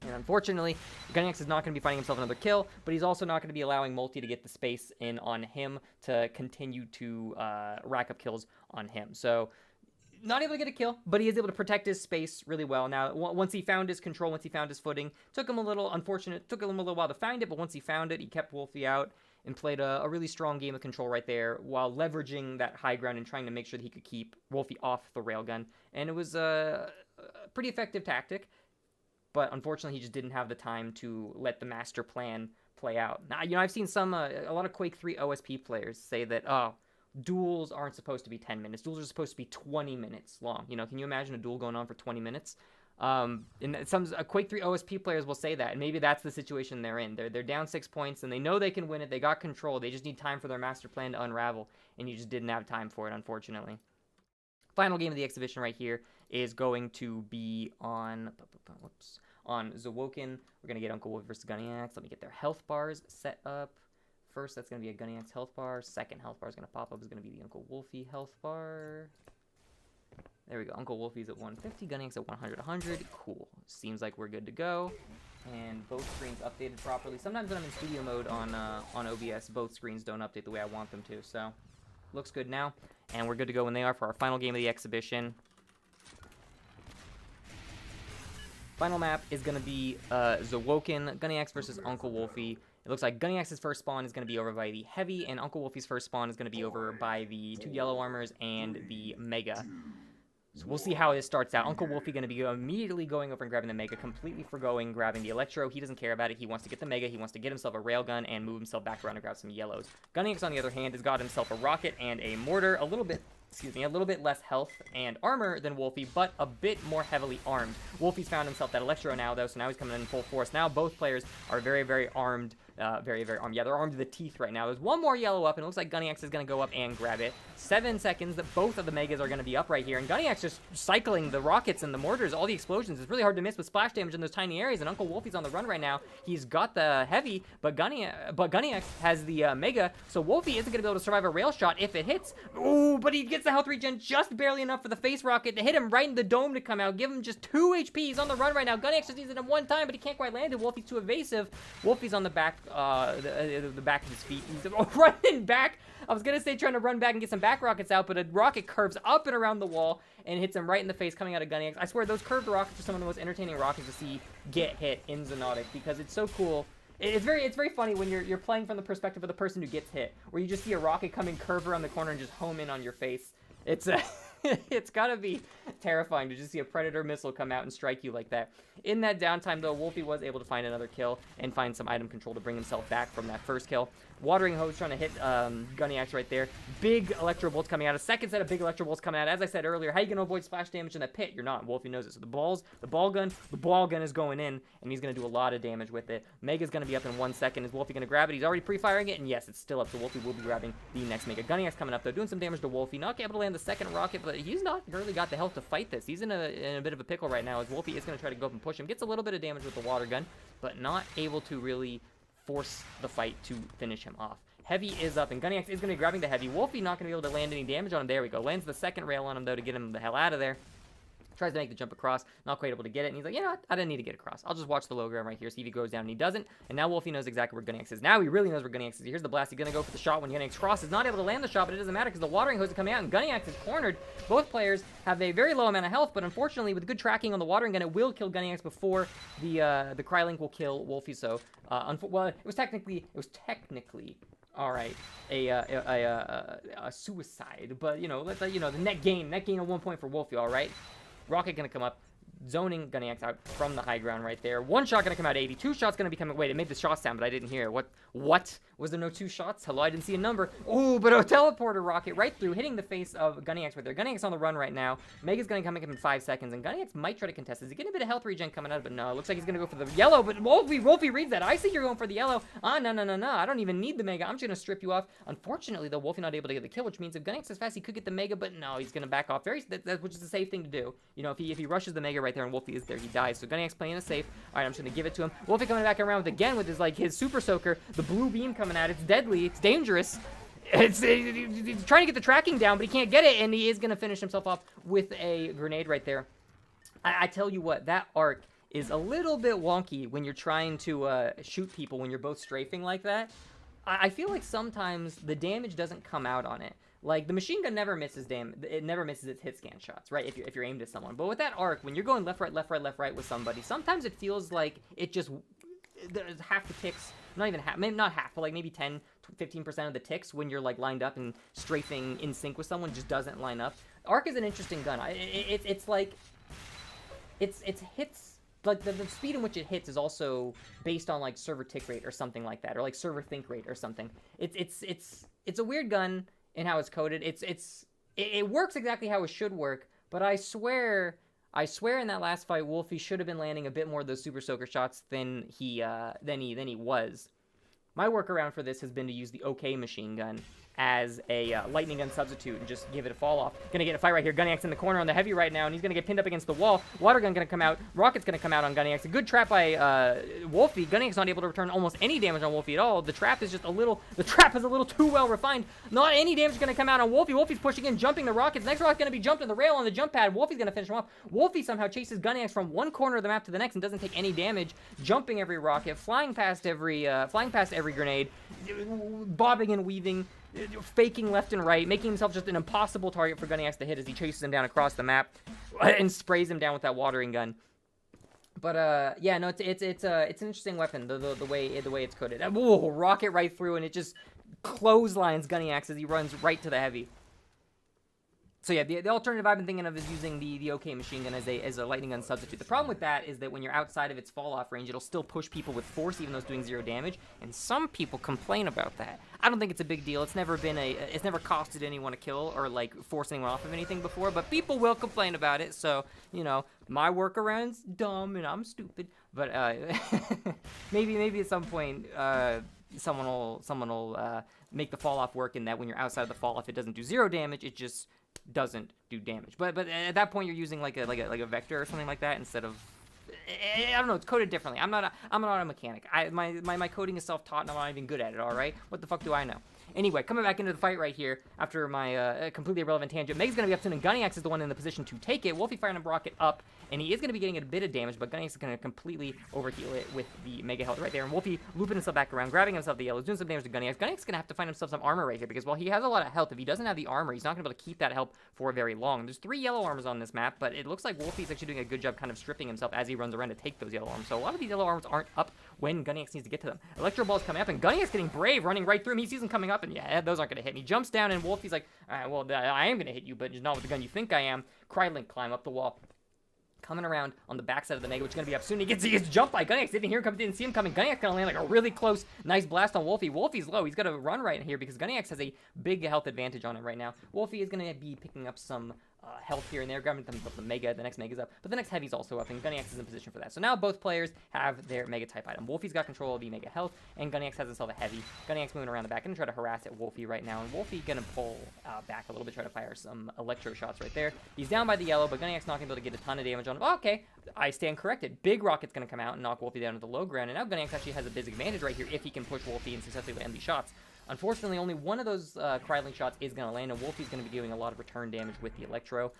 And unfortunately, Guniacz is not going to be finding himself another kill, but he's also not going to be allowing Multi to get the space in on him to continue to rack up kills on him. So not able to get a kill, but he is able to protect his space really well. Now, once he found his control, once he found his footing, took him a little while to find it, but once he found it, he kept Wolfy out and played a really strong game of control right there while leveraging that high ground and trying to make sure that he could keep Wolfy off the railgun. And it was a pretty effective tactic, but unfortunately, he just didn't have the time to let the master plan play out. Now, you know, I've seen a lot of Quake 3 OSP players say that, oh, duels aren't supposed to be 10 minutes. Duels are supposed to be 20 minutes long. You know, can you imagine a duel going on for 20 minutes? And some Quake 3 OSP players will say that, and maybe that's the situation they're in. They're down 6 points, and they know they can win it. They got control. They just need time for their master plan to unravel, and you just didn't have time for it, unfortunately. Final game of the exhibition right here is going to be on Xowoken. We're going to get UncleWolfy versus Guniacz. Let me get their health bars set up. First, that's going to be a Guniacz health bar. Second health bar is going to pop up. Is going to be the UncleWolfy health bar. There we go. UncleWolfy's at 150. Guniacz at 100. Cool. Seems like we're good to go. And both screens updated properly. Sometimes when I'm in studio mode on OBS, both screens don't update the way I want them to. So, looks good now. And we're good to go when they are for our final game of the exhibition. Final map is going to be Xowoken, Guniacz versus UncleWolfy. It looks like Guniacz's first spawn is going to be over by the Heavy, and UncleWolfy's first spawn is going to be over by the 2 yellow armors and the Mega. So we'll see how this starts out. UncleWolfy going to be immediately going over and grabbing the Mega, completely forgoing grabbing the Electro. He doesn't care about it. He wants to get the Mega. He wants to get himself a railgun and move himself back around and grab some yellows. Guniacz, on the other hand, has got himself a rocket and a mortar, a little bit less health and armor than Wolfy, but a bit more heavily armed. Wolfy's found himself that Electro now, though, so now he's coming in full force. Now both players are very, very armed. Very, very armed. Yeah, they're armed to the teeth right now. There's one more yellow up, and it looks like Guniacz is going to go up and grab it. 7 seconds that both of the Megas are going to be up right here, and Guniacz just cycling the rockets and the mortars, all the explosions. It's really hard to miss with splash damage in those tiny areas, and UncleWolfy's on the run right now. He's got the Heavy, but Guniacz has the Mega, so Wolfy isn't going to be able to survive a rail shot if it hits. Ooh, but he gets the health regen just barely enough for the face rocket to hit him right in the dome to come out, give him just 2 HP. He's on the run right now. Guniacz just needs it in one time, but he can't quite land it. Wolfy's too evasive. Wolfy's on the back, the back of his feet. He's running back. I was gonna say trying to run back and get some back rockets out, but a rocket curves up and around the wall and hits him right in the face coming out of Guniacz. I swear those curved rockets are some of the most entertaining rockets to see get hit in Xonotic because it's so cool. It's very funny when you're playing from the perspective of the person who gets hit, where you just see a rocket coming curve around the corner and just home in on your face. It's it's gotta be terrifying to just see a Predator missile come out and strike you like that. In that downtime, though, Wolfy was able to find another kill and find some item control to bring himself back from that first kill. Watering Hose trying to hit Guniacz right there. Big Electro Bolts coming out. A second set of big Electro Bolts coming out. As I said earlier, how are you going to avoid splash damage in that pit? You're not. Wolfy knows it. So the ball gun is going in, and he's going to do a lot of damage with it. Mega's going to be up in 1 second. Is Wolfy going to grab it? He's already pre-firing it, and yes, it's still up, so Wolfy will be grabbing the next Mega. Guniacz coming up, though, doing some damage to Wolfy. Not able to land the second rocket, but he's not really got the health to fight this. He's in a bit of a pickle right now, as Wolfy is going to try to go up and push him. Gets a little bit of damage with the water gun, but not able to really force the fight to finish him off. Heavy is up, and Guniacz is going to be grabbing the Heavy. Wolfy not going to be able to land any damage on him. There we go. Lands the second rail on him, though, to get him the hell out of there. Tries to make the jump across, not quite able to get it, and he's like, you know what? I didn't need to get across. I'll just watch the low ground right here, see if he goes down, and he doesn't. And now Wolfie knows exactly where Guniacz is. Now he really knows where Guniacz is. Here's the blast. He's going to go for the shot when Guniacz crosses. Not able to land the shot, but it doesn't matter because the watering hose is coming out, and Guniacz is cornered. Both players have a very low amount of health, but unfortunately, with good tracking on the watering gun, it will kill Guniacz before the Crylink will kill Wolfie. So, well, it was technically, all right, a suicide, but you know, the net gain of 1 point for Wolfie. All right. Rocket gonna come up, zoning Guniacz out from the high ground right there. One shot gonna come out 80. Two shots gonna be coming. Wait, it made the shot sound, but I didn't hear it. What? Was there no two shots? Hello, I didn't see a number. Oh, but a teleporter rocket right through, hitting the face of Guniacz right there. Guniacz on the run right now. Mega's gonna come in 5 seconds, and Guniacz might try to contest. Is he getting a bit of health regen coming out? But no, it looks like he's gonna go for the yellow. But Wolfie reads that. I see you're going for the yellow. No. I don't even need the Mega. I'm just gonna strip you off. Unfortunately, though, Wolfie not able to get the kill, which means if Guniacz is fast, he could get the Mega. But no, he's gonna back off. Which is a safe thing to do. You know, if he rushes the Mega right there and Wolfie is there, he dies. So Guniacz playing it safe. All right, I'm just gonna give it to him. Wolfie coming back around with his Super Soaker. The blue beam coming out. It's deadly. It's dangerous. He's trying to get the tracking down, but he can't get it, and he is going to finish himself off with a grenade right there. I tell you what, that arc is a little bit wonky when you're trying to shoot people when you're both strafing like that. I feel like sometimes the damage doesn't come out on it. Like, the machine gun never misses it never misses its hit scan shots, right? If you're aimed at someone. But with that arc, when you're going left, right with somebody, sometimes it feels like it just... There's half the ticks, not even half, maybe not half, but like maybe 10, 15% of the ticks when you're like lined up and strafing in sync with someone just doesn't line up. Arc is an interesting gun. It's like, it's hits, like the speed in which it hits is also based on like server tick rate or something like that, or like server think rate or something. It's a weird gun in how it's coded. It works exactly how it should work, but I swear in that last fight, Wolfie should have been landing a bit more of those Super Soaker shots than he was. My workaround for this has been to use the OK machine gun as a lightning gun substitute and just give it a fall off. Gonna get a fight right here. Guniacz in the corner on the heavy right now, and he's gonna get pinned up against the wall. Water gun gonna come out. Rocket's gonna come out on Guniacz. A good trap by Wolfie. Guniacz not able to return almost any damage on Wolfie at all. The trap is a little too well refined. Not any damage gonna come out on Wolfie. Wolfie's pushing in, jumping the rockets. Next rocket's gonna be jumped in the rail on the jump pad. Wolfie's gonna finish him off. Wolfie somehow chases Guniacz from one corner of the map to the next and doesn't take any damage. Jumping every rocket, flying past every grenade, bobbing and weaving, faking left and right, making himself just an impossible target for Guniacz to hit as he chases him down across the map and sprays him down with that watering gun. But yeah, no, it's an interesting weapon. The way it's coded. Whoa, rocket right through, and it just clotheslines Guniacz as he runs right to the heavy. So yeah, the alternative I've been thinking of is using the OK machine gun as a lightning gun substitute. The problem with that is that when you're outside of its fall-off range, it'll still push people with force, even though it's doing 0 damage. And some people complain about that. I don't think it's a big deal. It's never costed anyone a kill or like force anyone off of anything before. But people will complain about it. So you know, my workaround's dumb and I'm stupid. But maybe at some point someone will make the fall-off work in that when you're outside of the fall-off, it doesn't do 0 damage. It just doesn't do damage, but at that point you're using like a vector or something like that instead of, I don't know, it's coded differently. I'm not a mechanic. My coding is self-taught and I'm not even good at it. All right, what the fuck do I know? Anyway, coming back into the fight right here after my completely irrelevant tangent. Meg's going to be up soon, and Guniacz is the one in the position to take it. Wolfie firing a rocket up, and he is going to be getting a bit of damage, but Guniacz is going to completely overheal it with the Mega Health right there. And Wolfie looping himself back around, grabbing himself the yellows, doing some damage to Guniacz. Guniacz is going to have to find himself some armor right here, because while he has a lot of health, if he doesn't have the armor, he's not going to be able to keep that health for very long. There's 3 yellow armors on this map, but it looks like Wolfie's actually doing a good job kind of stripping himself as he runs around to take those yellow armors. So a lot of these yellow armors aren't up when Guniacz needs to get to them. Electro Ball's coming up, and Guniacz getting brave, running right through him. He sees them coming up, and yeah, those aren't going to hit me. Jumps down, and Wolfie's like, all right, well, I am going to hit you, but just not with the gun you think I am. Crylink climb up the wall. Coming around on the backside of the Mega, which is going to be up soon. He gets jumped by Guniacz. Didn't see him coming. Guniacz going to land like a really close, nice blast on Wolfie. Wolfie's low. He's got to run right here because Guniacz has a big health advantage on him right now. Wolfie is going to be picking up some health here and there, grabbing himself the Mega. The next Mega's up, but the next Heavy's also up, and Guniacz is in position for that. So now both players have their Mega type item. Wolfie's got control of the Mega Health, and Guniacz has himself a Heavy. Guniacz moving around the back and try to harass at Wolfie right now, and Wolfie gonna pull back a little bit, try to fire some electro shots right there. He's down by the yellow, but Guniacz not gonna be able to get a ton of damage on him. Oh, okay, I stand corrected. Big Rocket's gonna come out and knock Wolfie down to the low ground, and now Guniacz actually has a big advantage right here if he can push Wolfie and successfully land these shots. Unfortunately, only one of those Crylink shots is going to land, and Wolfie's going to be doing a lot of return damage with the Electro.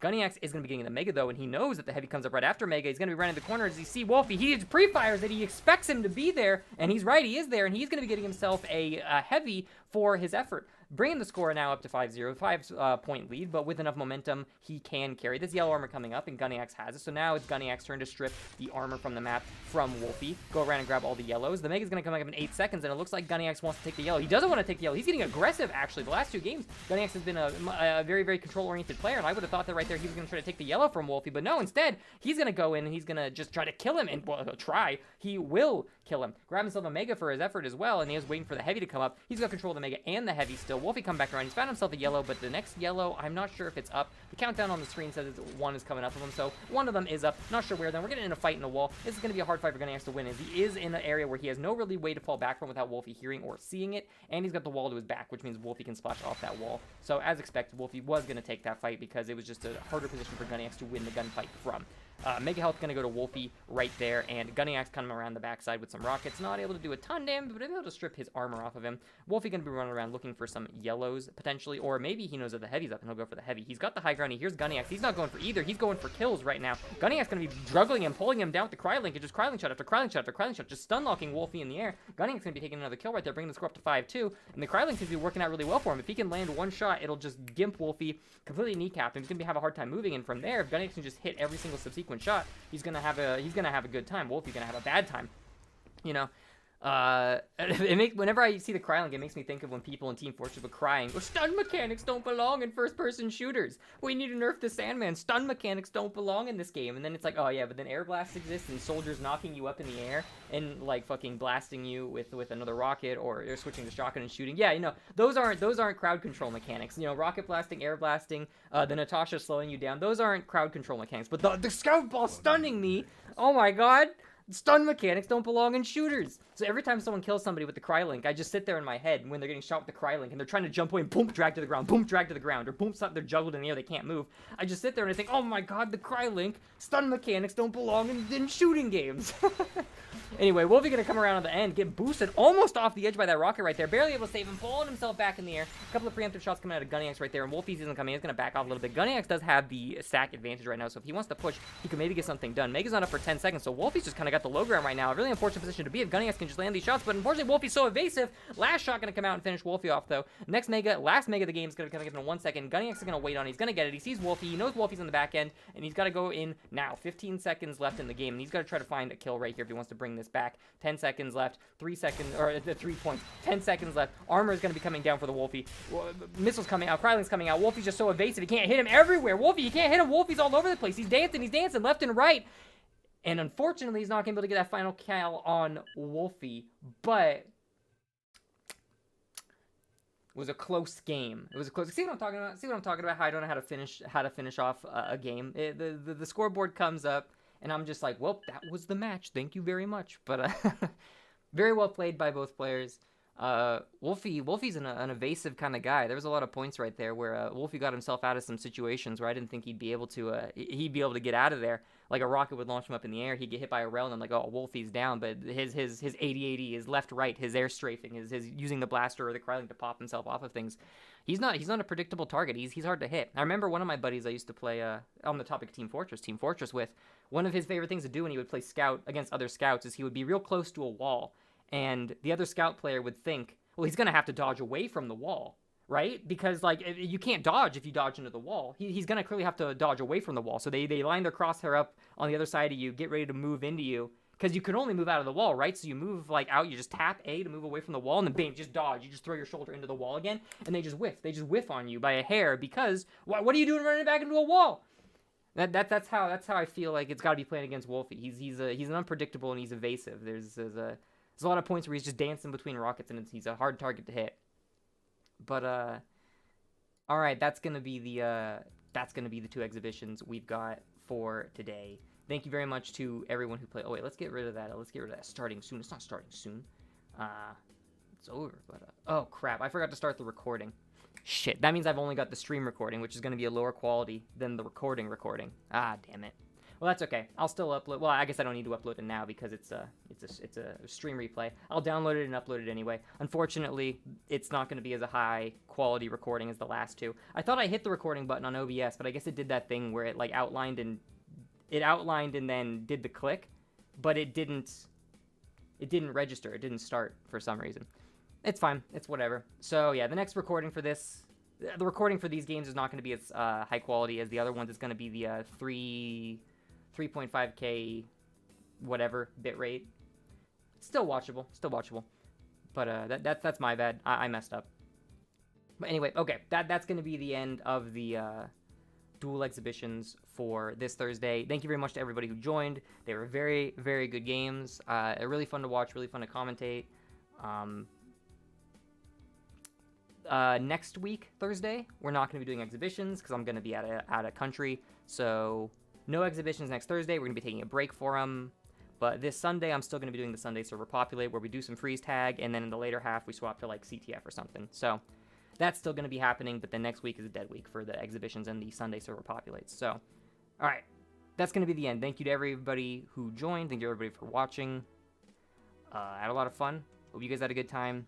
Guniacz is going to be getting the Mega, though, and he knows that the Heavy comes up right after Mega. He's going to be running the corner. As you see Wolfy, he pre-fires that he expects him to be there, and he's right, he is there, and he's going to be getting himself a Heavy for his effort. Bringing the score now up to 5-0, 5-point lead, but with enough momentum, he can carry. This yellow armor coming up, and Guniacz has it. So now it's Guniacz's turn to strip the armor from the map from Wolfy. Go around and grab all the yellows. The Mega's going to come up in 8 seconds, and it looks like Guniacz wants to take the yellow. He doesn't want to take the yellow. He's getting aggressive, actually. The last 2 games, Guniacz has been a very, very control-oriented player, and I would have thought that right there he was going to try to take the yellow from Wolfy, but no, instead, he's going to go in, and he's going to just try to kill him, and, well, he'll try. He will kill him. Grab himself a Mega for his effort as well, and he was waiting for the Heavy to come up. He's got control of the Mega and the Heavy still. Wolfy come back around. He's found himself a yellow, but the next yellow, I'm not sure if it's up. The countdown on the screen says one is coming up of him, so one of them is up. Not sure where. Then we're getting in a fight in the wall. This is going to be a hard fight for Guniacz to win, as he is in an area where he has no really way to fall back from without Wolfy hearing or seeing it, and he's got the wall to his back, which means Wolfy can splash off that wall. So as expected, Wolfy was going to take that fight because it was just a harder position for Guniacz to win the gunfight from. Mega Health going to go to Wolfy right there, and Guniacz coming around the backside with some rockets. Not able to do a ton damage, but able to strip his armor off of him. Wolfy going to be running around looking for some yellows, potentially, or maybe he knows that the Heavy's up, and he'll go for the Heavy. He's got the high ground. He hears Guniacz. He's not going for either. He's going for kills right now. Guniacz going to be juggling him, pulling him down with the Crylink, and just Crylink shot after Crylink shot after Crylink shot, just stun-locking Wolfy in the air. Guniacz going to be taking another kill right there, bringing the score up to 5-2, and the Crylink seems to be working out really well for him. If he can land one shot, it'll just gimp Wolfy, completely kneecap him. He's going to have a hard time moving, and from there, if Guniacz can just hit every single subsequent shot, he's gonna have a good time. Wolfy's gonna have a bad time. You know, whenever I see the Crylink, it makes me think of when people in Team Fortress were crying, "Well, stun mechanics don't belong in first-person shooters. We need to nerf the Sandman. Stun mechanics don't belong in this game." And then it's like, oh yeah, but then air blasts exist and soldiers knocking you up in the air and like fucking blasting you with another rocket, or you're switching to shotgun and shooting. Yeah, you know, those aren't crowd control mechanics. You know, rocket blasting, air blasting, the Natasha slowing you down. Those aren't crowd control mechanics. But the scout ball stunning me. Oh my god. Stun mechanics don't belong in shooters. So every time someone kills somebody with the Crylink, I just sit there in my head when they're getting shot with the Crylink and they're trying to jump away and boom, drag to the ground, boom, drag to the ground, or boom, stop, they're juggled in the air, they can't move. I just sit there and I think, oh my god, the Crylink, stun mechanics don't belong in shooting games. Anyway, Wolfy gonna come around on the end, get boosted almost off the edge by that rocket right there, barely able to save him, pulling himself back in the air. A couple of preemptive shots coming out of Guniacz right there, and Wolfy isn't coming, he's gonna back off a little bit. Guniacz does have the stack advantage right now, so if he wants to push, he could maybe get something done. Mega's not up for 10 seconds, so Wolfy's just kind of got the low ground right now. A really unfortunate position to be if Guniacz can just land these shots, but unfortunately Wolfy's so evasive. Last shot gonna come out and finish Wolfy off though. Next Mega, last Mega of the game is gonna come in 1 second. Guniacz is gonna wait on, he's gonna get it. He sees Wolfy, he knows Wolfy's on the back end, and he's gotta go in now. 15 seconds left in the game, and he's gotta try to find a kill right here if he wants to bring this back. 10 seconds left, 3 seconds, or 3 points, 10 seconds left. Armor is gonna be coming down for the Wolfy. Missiles coming out, Krylink's coming out. Wolfy's just so evasive, he can't hit him everywhere. Wolfy, you can't hit him. Wolfy's all over the place. He's dancing left and right. And unfortunately, he's not going to be able to get that final kill on Wolfy, but it was a close game. It was a close. See what I'm talking about? See what I'm talking about? How I don't know how to finish off a game. The scoreboard comes up, and I'm just like, well, that was the match. Thank you very much. But very well played by both players. Wolfy's an evasive kind of guy. There was a lot of points right there where Wolfy got himself out of some situations where I didn't think he'd be able to get out of there. Like a rocket would launch him up in the air, he'd get hit by a rail, and I'm like, oh, Wolfy's down. But his 80-80, his left-right, his air strafing, his using the blaster or the Krylink to pop himself off of things. He's not a predictable target. He's hard to hit. I remember one of my buddies I used to play on the topic of Team Fortress with. One of his favorite things to do when he would play scout against other scouts is he would be real close to a wall. And the other scout player would think, well, he's going to have to dodge away from the wall, right? Because, like, you can't dodge if you dodge into the wall. He's going to clearly have to dodge away from the wall. So they line their crosshair up on the other side of you, get ready to move into you. Because you can only move out of the wall, right? So you move, like, out. You just tap A to move away from the wall, and then bam, just dodge. You just throw your shoulder into the wall again, and they just whiff. They just whiff on you by a hair because, what are you doing running back into a wall? That's how I feel like it's got to be playing against Wolfy. He's an unpredictable, and he's evasive. There's a lot of points where he's just dancing between rockets, and he's a hard target to hit. But all right, that's gonna be the 2 exhibitions we've got for today. Thank you very much to everyone who played. Oh wait, let's get rid of that. Starting soon. It's not starting soon. It's over. But oh crap, I forgot to start the recording. Shit, that means I've only got the stream recording, which is gonna be a lower quality than the recording. Ah, damn it. Well, that's okay. I'll still upload. Well, I guess I don't need to upload it now because it's It's a stream replay. I'll download it and upload it anyway. Unfortunately, it's not going to be as a high quality recording as the last two. I thought I hit the recording button on OBS, but I guess it did that thing where it like outlined and then did the click, but it didn't register. It didn't start for some reason. It's fine. It's whatever. So yeah, the next recording for this, the recording for these games is not going to be as high quality as the other ones. It's going to be the 3.5K whatever bitrate. Still watchable, but that's my bad. I messed up. But anyway, okay, that's going to be the end of the Duel exhibitions for this Thursday. Thank you very much to everybody who joined. They were very, very good games. Really fun to watch, really fun to commentate. Next week, Thursday, we're not going to be doing exhibitions because I'm going to be out of country. So no exhibitions next Thursday. We're going to be taking a break for them. But this Sunday, I'm still going to be doing the Sunday Server Populate, where we do some freeze tag, and then in the later half, we swap to like CTF or something. So that's still going to be happening, but then next week is a dead week for the exhibitions and the Sunday Server Populates. So, all right, that's going to be the end. Thank you to everybody who joined. Thank you everybody for watching. I had a lot of fun. Hope you guys had a good time.